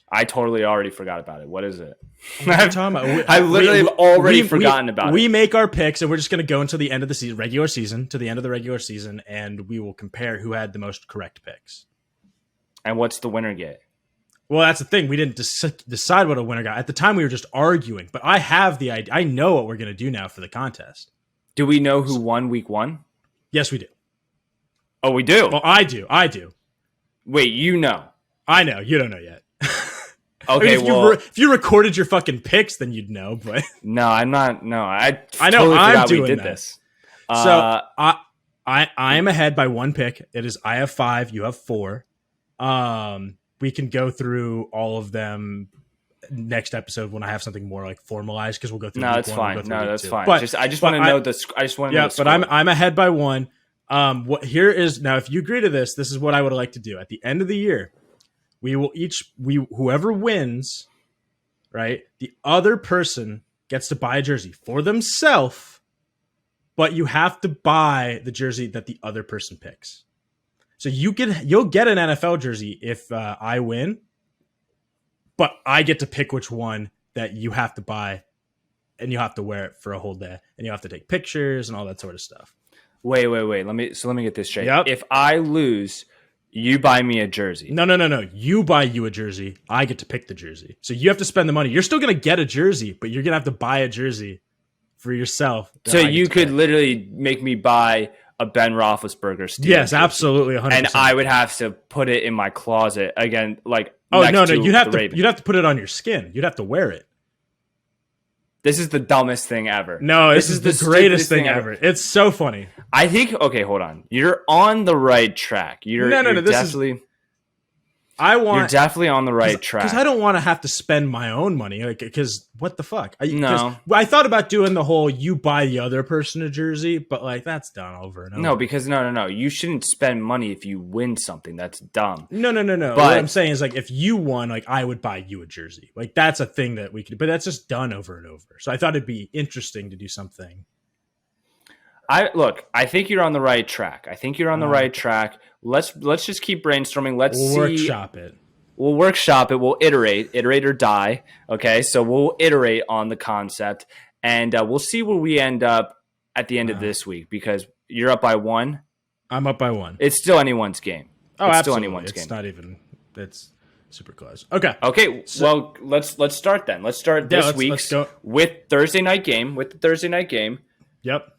I totally already forgot about it. What is it? I literally have already forgotten about it. We make our picks, and we're just going to go until the end of the season, to the end of the regular season, and we will compare who had the most correct picks. And what's the winner get? Well, that's the thing. We didn't decide what a winner got. At the time, we were just arguing. But I have the idea. I know what we're going to do now for the contest. Do we know who won week 1? Yes, we do. Oh, we do? Well, I do. Wait, you know. I know. You don't know yet. Okay, I mean, if you recorded your fucking picks, then you'd know. But no, I'm not. No, I know. Totally I'm doing we did that. This. So I am ahead by 1 pick. It is I have 5, you have 4. We can go through all of them next episode when I have something more like formalized, because we'll go through. No, that's fine. No, that's fine. But I just want to know the. I just want to know. Yeah, but I'm ahead by 1. What here is now? If you agree to this, this is what I would like to do at the end of the year. We will whoever wins, right? The other person gets to buy a jersey for themselves, but you have to buy the jersey that the other person picks. So you'll get an NFL jersey if I win, but I get to pick which one that you have to buy, and you have to wear it for a whole day, and you have to take pictures and all that sort of stuff. Wait. Let me get this straight. Yep. If I lose, you buy me a jersey. No. You buy you a jersey. I get to pick the jersey. So you have to spend the money. You're still going to get a jersey, but you're going to have to buy a jersey for yourself. So you could literally make me buy a Ben Roethlisberger Steelers Yes, jersey. Absolutely, 100%. And I would have to put it in my closet again, like you'd have to put it on your skin. You'd have to wear it. This is the dumbest thing ever. No, this is the greatest thing ever. It's so funny. I think. Okay, hold on. You're on the right track. You're definitely on the right track. Because I don't want to have to spend my own money. Because what the fuck? I thought about doing the whole you buy the other person a jersey, but that's done over and over. No, because no. You shouldn't spend money if you win something. That's dumb. No. But what I'm saying is, if you won, I would buy you a jersey. That's a thing that we could, but that's just done over and over. So I thought it'd be interesting to do something. I think you're on the right track. Let's just keep brainstorming. We'll workshop it. We'll iterate or die. Okay, so we'll iterate on the concept, and we'll see where we end up at the end of this week, because you're up by 1. I'm up by 1. It's still anyone's game. Oh, it's absolutely. Still anyone's game. It's not even. It's super close. Okay. So, well, let's start then. Let's start this week with Thursday night game. Yep.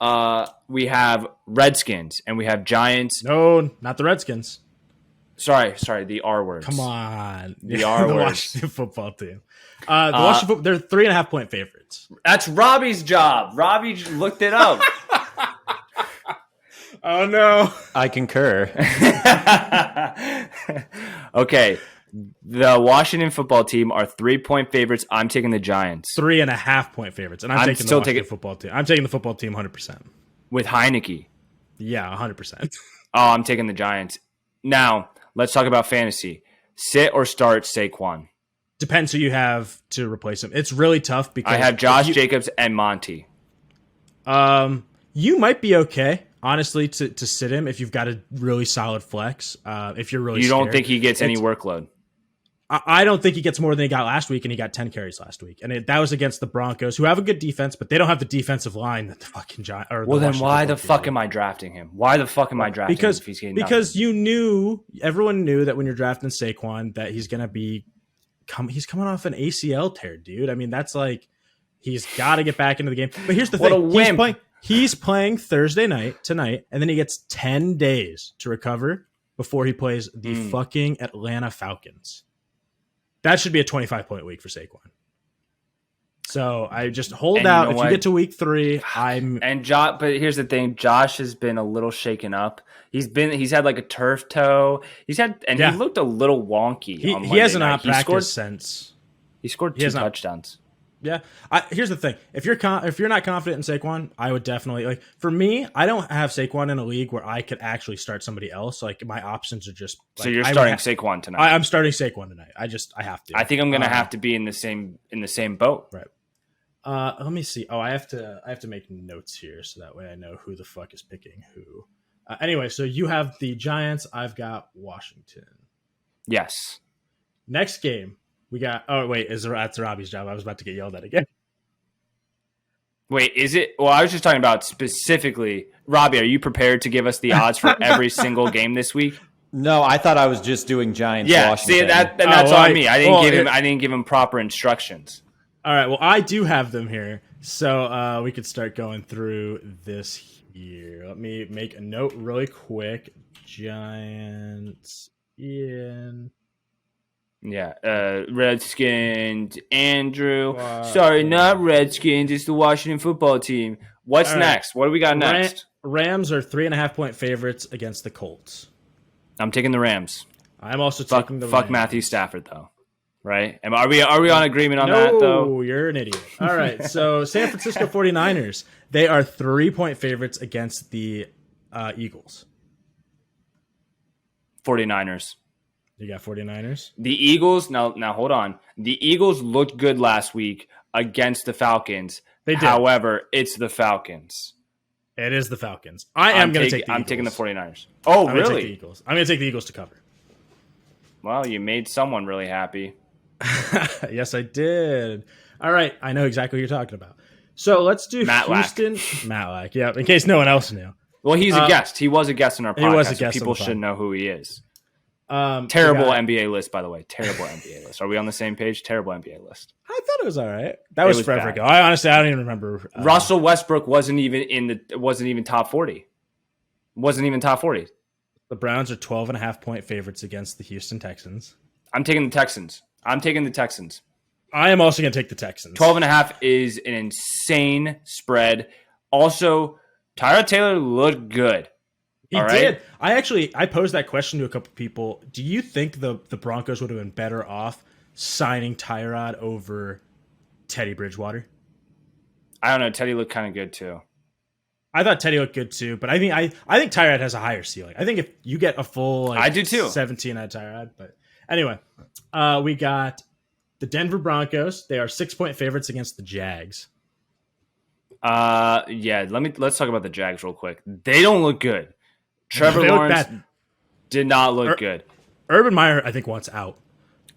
We have Redskins and we have Giants. No, not the Redskins. Sorry, the R words. Come on. The R words. The Washington football team. They're 3.5 point favorites. That's Robbie's job. Robbie looked it up. Oh, no. I concur. Okay. The Washington football team are 3-point favorites. I'm taking the Giants. 3.5 point favorites. And I'm taking the Washington football team. I'm taking the football team 100%. With Heineke. Yeah, 100%. Oh, I'm taking the Giants. Now, let's talk about fantasy. Sit or start Saquon? Depends who you have to replace him. It's really tough because I have Josh Jacobs and Monty. You might be okay, honestly, to sit him if you've got a really solid flex. If you're really don't think he gets any workload? I don't think he gets more than he got last week, and he got 10 carries last week. And that was against the Broncos, who have a good defense, but they don't have the defensive line that the fucking Giants. Well, then why the fuck am I drafting him? Why the fuck am I drafting him if he's getting nothing? Because everyone knew that when you're drafting Saquon that he's going to be he's coming off an ACL tear, dude. I mean, that's he's got to get back into the game. But here's the thing. He's playing Thursday night tonight, and then he gets 10 days to recover before he plays the fucking Atlanta Falcons. That should be a 25-point week for Saquon. So I just hold out. If you get to week 3, but here's the thing: Josh has been a little shaken up. He's had like a turf toe. He looked a little wonky. He has not practiced since. He scored 2 touchdowns. Yeah. Here's the thing: if you're not confident in Saquon, I would definitely For me, I don't have Saquon in a league where I could actually start somebody else. Like my options are just. So you're starting Saquon tonight. I'm starting Saquon tonight. I have to. I think I'm gonna have to be in the same boat. Right. Let me see. Oh, I have to make notes here so that way I know who the fuck is picking who. Anyway, so you have the Giants. I've got Washington. Yes. Next game we got. Oh wait, that's Robbie's job? I was about to get yelled at again. Wait, is it? Well, I was just talking about specifically. Robbie, are you prepared to give us the odds for every single game this week? No, I thought I was just doing Giants. Yeah, Washington. see that's on me. I didn't give him proper instructions. All right, well, I do have them here, so we could start going through this here. Let me make a note really quick. Giants in. Yeah, Redskins, Andrew. Sorry, not Redskins. It's the Washington football team. What's next? What do we got next? Rams are 3.5-point favorites against the Colts. I'm taking the Rams. I'm also taking the Rams. Fuck Matthew Stafford, though. Right? Are we on agreement on that, though? No, you're an idiot. All right, so San Francisco 49ers, they are 3-point favorites against the Eagles. 49ers. You got 49ers? The Eagles, now hold on. The Eagles looked good last week against the Falcons. They did. However, it's the Falcons. It is the Falcons. I'm going to take the Eagles. I'm taking the 49ers. Oh, I'm really? Gonna take the Eagles. I'm going to take the Eagles to cover. Well, you made someone really happy. Yes, I did. All right. I know exactly what you're talking about. So let's do Houston. Matlack. Yeah, in case no one else knew. Well, he's a guest. He was a guest in our podcast. He was a guest. So people should know who he is. Terrible NBA list, by the way. Terrible NBA list. Are we on the same page? Terrible NBA list. I thought it was all right. That was forever ago. I don't even remember. Russell Westbrook wasn't even top 40. Wasn't even top 40. The Browns are 12.5-point favorites against the Houston Texans. I'm taking the Texans. I am also going to take the Texans. 12.5 is an insane spread. Also, Tyrod Taylor looked good. He did. I posed that question to a couple people. Do you think the Broncos would have been better off signing Tyrod over Teddy Bridgewater? I don't know. Teddy looked kind of good too. I thought Teddy looked good too, but I think Tyrod has a higher ceiling. I think if you get a full I do too. 17 out of Tyrod, but anyway, we got the Denver Broncos. They are 6-point favorites against the Jags. Let's talk about the Jags real quick. They don't look good. Trevor Lawrence did not look good. Urban Meyer, I think, wants out.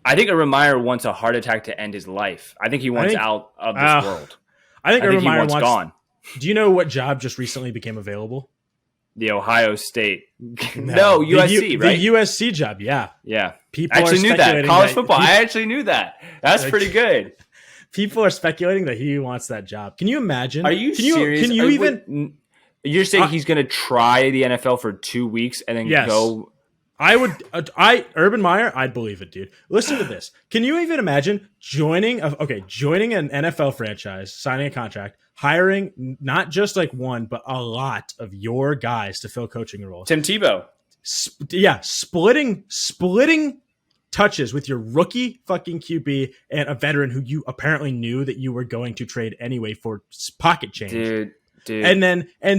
I think Urban Meyer wants a heart attack to end his life. I think he wants out of this world. I think Urban Meyer wants gone. Do you know what job just recently became available? The Ohio State. No, USC, right? The USC job, yeah. Yeah. I actually knew that. College football. I actually knew that. That's pretty good. People are speculating that he wants that job. Can you imagine? Are you serious? Can you even... You're saying he's going to try the NFL for 2 weeks and then go... Urban Meyer, I'd believe it, dude. Listen to this. Can you even imagine joining an NFL franchise, signing a contract, hiring not just like one, but a lot of your guys to fill coaching roles? Tim Tebow. Splitting touches with your rookie fucking QB and a veteran who you apparently knew that you were going to trade anyway for pocket change. Dude. And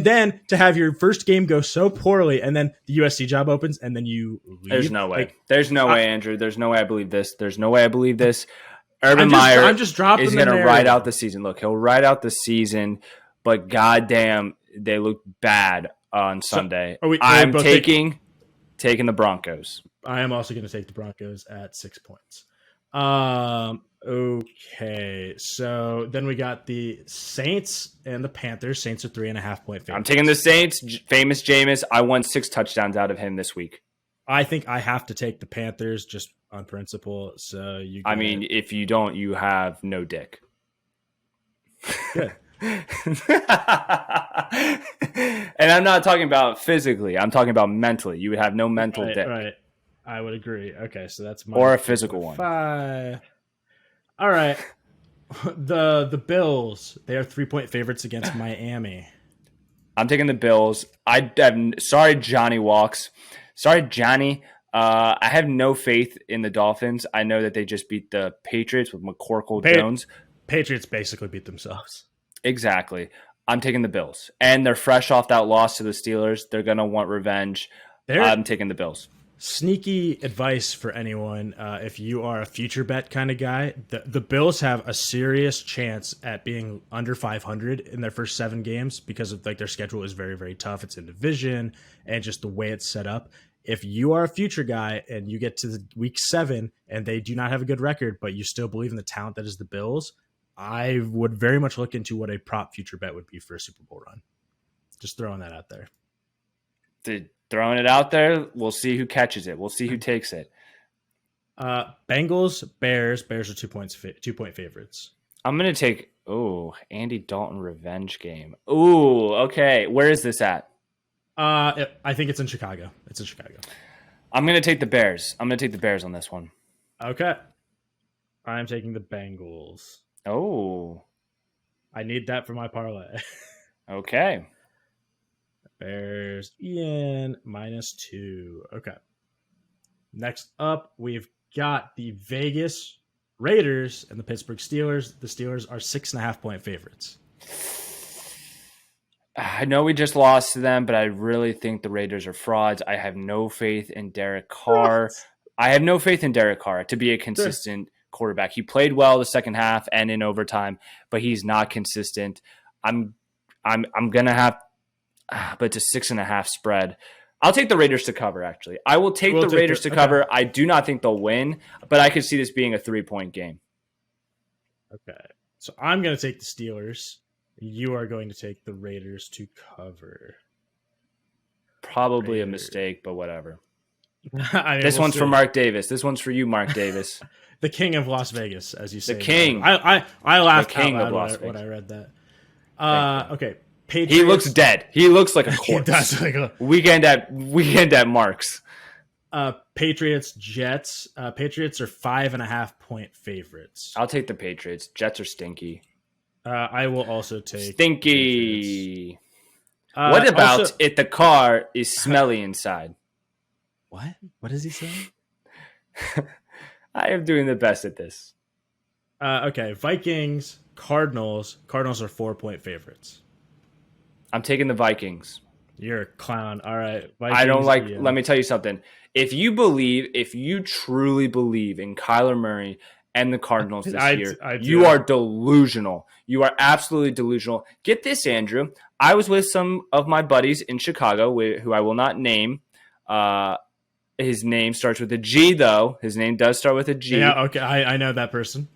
then to have your first game go so poorly, and then the USC job opens, and then you leave. There's no way. There's no way, Andrew. There's no way I believe this. Urban Meyer is going to ride out the season. Look, he'll ride out the season, but goddamn, they look bad on Sunday. I'm taking the Broncos. I am also going to take the Broncos at 6 points. Okay, so then we got the Saints and the Panthers. Saints are 3.5-point favorites. I'm taking the Saints. Famous Jameis. I won 6 touchdowns out of him this week. I think I have to take the Panthers just on principle. So if you don't, you have no dick. Good. And I'm not talking about physically. I'm talking about mentally. You would have no mental dick. Right. I would agree. Okay, so that's or a physical one. 5. All right. The Bills, they are 3-point favorites against Miami. I'm taking the Bills. Sorry, Johnny Walks. Sorry, Johnny. I have no faith in the Dolphins. I know that they just beat the Patriots with McCorkle Jones. Patriots basically beat themselves. Exactly. I'm taking the Bills. And they're fresh off that loss to the Steelers. They're going to want revenge. I'm taking the Bills. Sneaky advice for anyone, if you are a future bet kind of guy, the Bills have a serious chance at being under 500 in their first 7 games because of like their schedule is very, very tough. It's in division and just the way it's set up. If you are a future guy and you get to the week 7 and they do not have a good record, but you still believe in the talent that is the Bills, I would very much look into what a prop future bet would be for a Super Bowl run. Just throwing that out there. Throwing it out there, we'll see who catches it. We'll see who takes it. Bengals, Bears. Bears are 2-point favorites. I'm going to take, Andy Dalton revenge game. Ooh, okay. Where is this at? I think it's in Chicago. It's in Chicago. I'm going to take the Bears. I'm going to take the Bears on this one. Okay. I'm taking the Bengals. Oh. I need that for my parlay. Okay. Bears in -2. Okay. Next up, we've got the Vegas Raiders and the Pittsburgh Steelers. The Steelers are 6.5-point favorites. I know we just lost to them, but I really think the Raiders are frauds. I have no faith in Derek Carr. I have no faith in Derek Carr to be a consistent quarterback. He played well the second half and in overtime, but he's not consistent. I'm gonna have, but it's a 6.5 spread. I'll take the Raiders to cover. Actually, I will take the Raiders to cover. I do not think they'll win, but I could see this being a 3-point game. Okay, so I'm gonna take the Steelers. You are going to take the Raiders to cover. Probably a mistake, but whatever. I mean, this one's for Mark Davis. This one's for you, Mark Davis. The king of Las Vegas, as you say. The king. I laughed out loud when I read that. Okay. Patriots. He looks dead. He looks like a corpse. He does like weekend at Mark's. Patriots, Jets. Patriots are 5.5-point favorites. I'll take the Patriots. Jets are stinky. I will also take stinky. What about if the car is smelly inside? What? What is he saying? I am doing the best at this. Okay, Vikings, Cardinals. Cardinals are 4-point favorites. I'm taking the Vikings. You're a clown. All right. Vikings, I don't like. Let me tell you something. If you truly believe in Kyler Murray and the Cardinals this year, you are delusional. You are absolutely delusional. Get this, Andrew. I was with some of my buddies in Chicago, who I will not name. His name starts with a G, though. His name does start with a G. Yeah, okay. I know that person.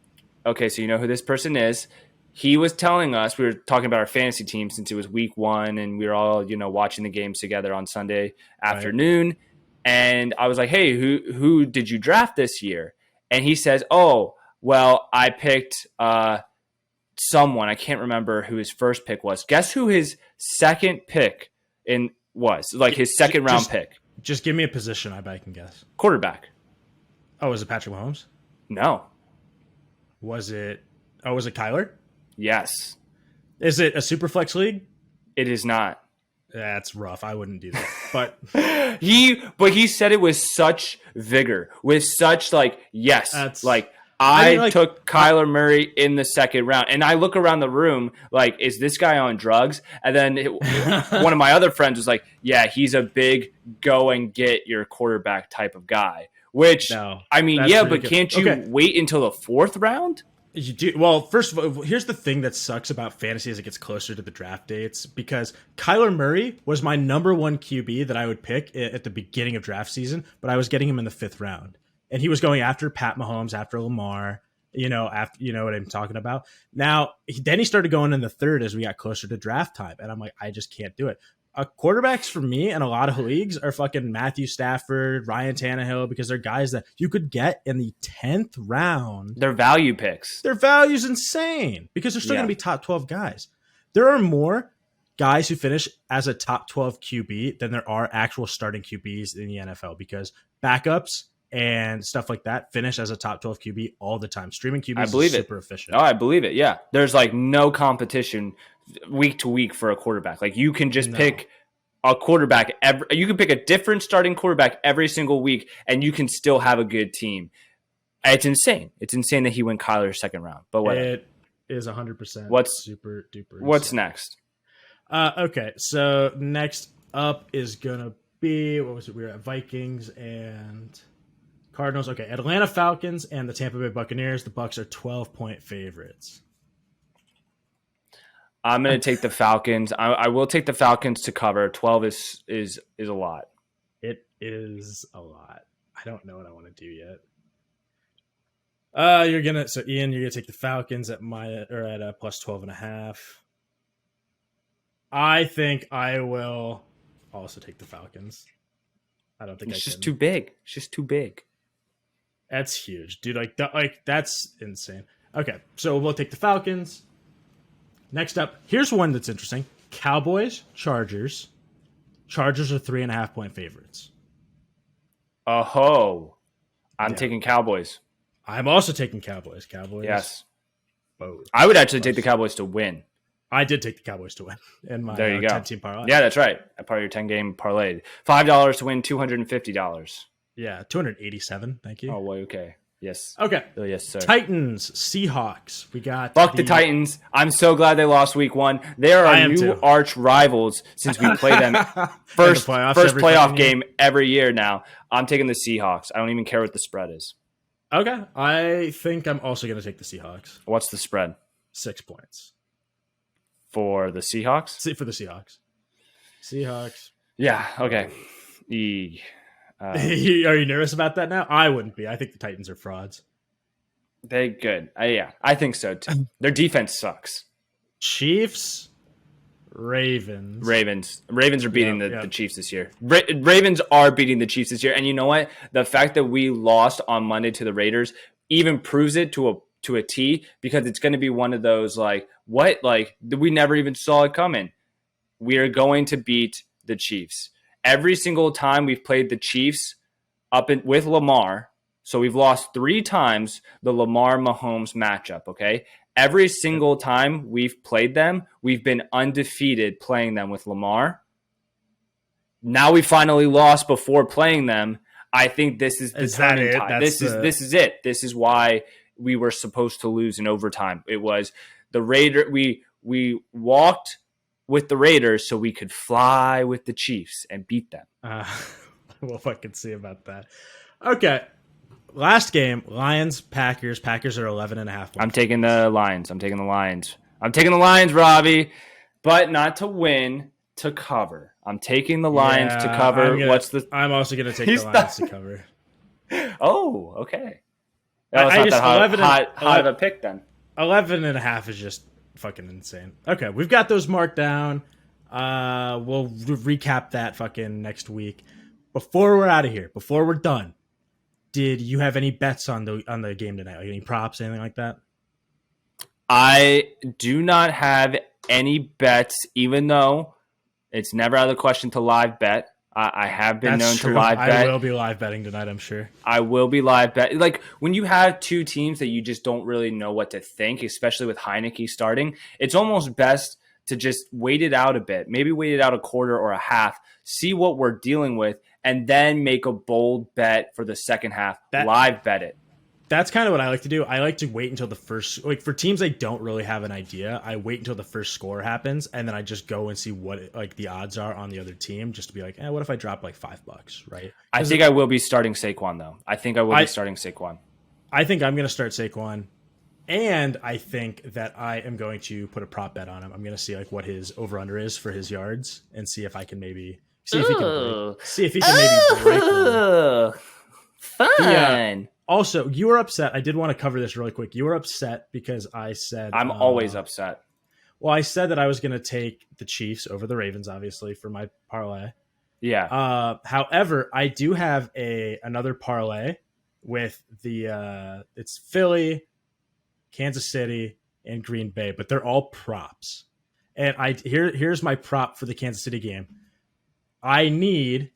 Okay, so you know who this person is. He was telling us, we were talking about our fantasy team since it was week 1, and we were all, watching the games together on Sunday afternoon. Right. And I was like, hey, who did you draft this year? And he says, oh, well, I picked someone. I can't remember who his first pick was. Guess who his second pick was? Like his second round pick. Just give me a position. I bet I can guess. Quarterback. Oh, was it Patrick Mahomes? No. Was it Kyler? Yes. Is it a super flex league? It is not. That's rough. I wouldn't do that. But he said it with such vigor, with such yes. I took Kyler Murray in the second round, and I look around the room like, is this guy on drugs? And then one of my other friends was like, yeah, he's a big go and get your quarterback type of guy. Which, no, I mean, yeah, but can't you wait until the 4th round? You do. Well, first of all, here's the thing that sucks about fantasy as it gets closer to the draft dates, because Kyler Murray was my number 1 QB that I would pick at the beginning of draft season, but I was getting him in the 5th round. And he was going after Pat Mahomes, after Lamar, after, you know what I'm talking about. Now, then he started going in the 3rd as we got closer to draft time. And I'm like, I just can't do it. Quarterbacks for me in a lot of leagues are fucking Matthew Stafford, Ryan Tannehill, because they're guys that you could get in the 10th round. They're value picks. Their value's insane because they're still going to be top 12 guys. There are more guys who finish as a top 12 QB than there are actual starting QBs in the NFL, because backups and stuff like that, finish as a top 12 QB all the time. Streaming QBs I believe is super efficient. Oh, I believe it. Yeah. There's like no competition week to week for a quarterback. Like you can just pick a quarterback you can pick a different starting quarterback every single week and you can still have a good team. It's insane. It's insane that he went Kyler's second round. But whatever. It is 100%. What's super duper? What's insane. next? Okay, so next up is gonna be what was it? We were at Vikings and Cardinals. Okay, Atlanta Falcons and the Tampa Bay Buccaneers. The Bucs are 12-point favorites. I'm going to take the Falcons. I will take the Falcons to cover. 12 is a lot. It is a lot. I don't know what I want to do yet. Ian, you're gonna take the Falcons at plus 12.5. I think I will also take the Falcons. I don't think it's just too big. It's just too big. That's huge, dude. That's insane. Okay, so we'll take the Falcons. Next up, here's one that's interesting. Cowboys, Chargers. Chargers are 3.5-point favorites. Oh, I'm taking Cowboys. I'm also taking Cowboys. Yes. Both. I would actually take the Cowboys to win. I did take the Cowboys to win in my 10-team parlay. Yeah, that's right. A part of your 10-game parlay. $5 to win $250. Yeah, $287. Thank you. Oh, well, okay. Yes. Okay. Oh, yes, sir. Titans, Seahawks. We got Fuck the Titans. I'm so glad they lost week 1. They are our new arch rivals since we play them first playoff game every year now. I'm taking the Seahawks. I don't even care what the spread is. Okay. I think I'm also going to take the Seahawks. What's the spread? 6 points. For the Seahawks? For the Seahawks. Seahawks. Yeah, okay. Are you nervous about that now? I wouldn't be. I think the Titans are frauds. They good. Yeah, I think so too. Their defense sucks. Chiefs, Ravens. Ravens are beating the Chiefs this year. Ravens are beating the Chiefs this year. And you know what? The fact that we lost on Monday to the Raiders even proves it to a T, because it's going to be one of those we never even saw it coming. We are going to beat the Chiefs. Every single time we've played the Chiefs with Lamar, so we've lost 3 times the Lamar-Mahomes matchup, okay? Every single time we've played them, we've been undefeated playing them with Lamar. Now we finally lost before playing them. I think this is the turning tide. This is it. This is why we were supposed to lose in overtime. It was the Raiders. We walked with the Raiders so we could fly with the Chiefs and beat them. We'll fucking see about that. Okay. Last game, Lions, Packers. Packers are 11.5. I'm taking the Lions. I'm taking the Lions, Robbie, but not to win, to cover. I'm taking the Lions to cover. I'm also going to take the Lions to cover. Oh, okay. That was not that hot of a pick then. 11.5 is just fucking insane. Okay, we've got those marked down. We'll recap that fucking next week. Before we're out of here, before we're done, did you have any bets on the game tonight? Like any props, anything like that? I do not have any bets, even though it's never out of the question to live bet. I have been known to live bet. I will be live betting tonight, I'm sure. I will be live bet. Like when you have 2 teams that you just don't really know what to think, especially with Heineke starting, it's almost best to just wait it out a bit. Maybe wait it out a quarter or a half, see what we're dealing with, and then make a bold bet for the second half. Live bet it. That's kind of what I like to do. I like to wait until the first, for teams I don't really have an idea, I wait until the first score happens, and then I just go and see what the odds are on the other team, just to be like, what if I drop $5, right? I think I will be starting Saquon, though. I think I'm going to start Saquon, and I think that I am going to put a prop bet on him. I'm going to see what his over-under is for his yards, and see if I can maybe break one. Fun. Also, you were upset. I did want to cover this really quick. You were upset because I said... I'm always upset. Well, I said that I was going to take the Chiefs over the Ravens, obviously, for my parlay. Yeah. However, I do have another parlay with it's Philly, Kansas City, and Green Bay, but they're all props. And here's my prop for the Kansas City game. I need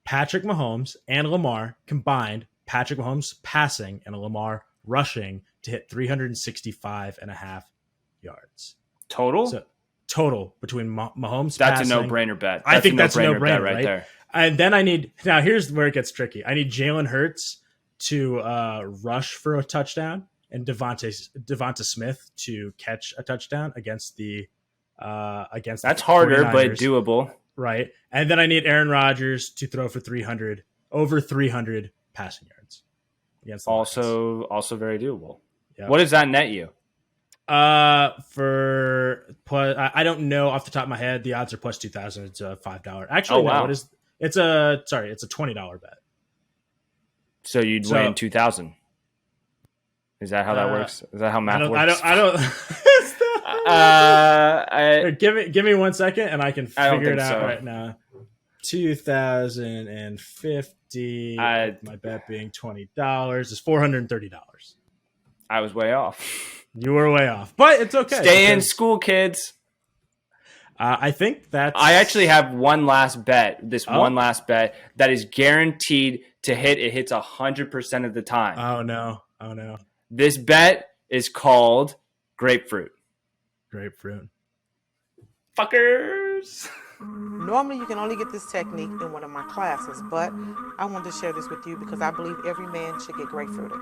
Patrick Mahomes and Lamar combined Patrick Mahomes passing and a Lamar rushing to hit 365.5 yards. Total? So, total between Mahomes That's passing. a no-brainer bet. I think that's a no-brainer bet right there. And then now here's where it gets tricky. I need Jalen Hurts to rush for a touchdown and Devonta Smith to catch a touchdown against That's harder, 49ers, but doable. right? And then I need Aaron Rodgers to throw for over 300 passing yards against the Lions. Also very doable. Yep. What does that net you? I don't know off the top of my head. The odds are plus 2,000. It's a $5. Actually, no, it's a $20 bet. So you'd win 2,000. Is that how that works? Is that how math works? Give me 1 second and I can figure it out right now. 2,050. My bet being $20 is $430. I was way off. You were way off, but it's okay. Stay in school, kids. I think that's. I actually have one last bet. One last bet that is guaranteed to hit. It hits 100% of the time. Oh no! This bet is called grapefruit. Grapefruit. Fuckers. Normally, you can only get this technique in one of my classes, but I wanted to share this with you because I believe every man should get grapefruited.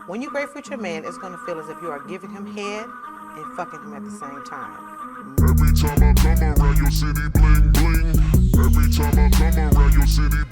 When you grapefruit your man, it's going to feel as if you are giving him head and fucking him at the same time. Every time I come around your city, bling bling. Every time I come around your city,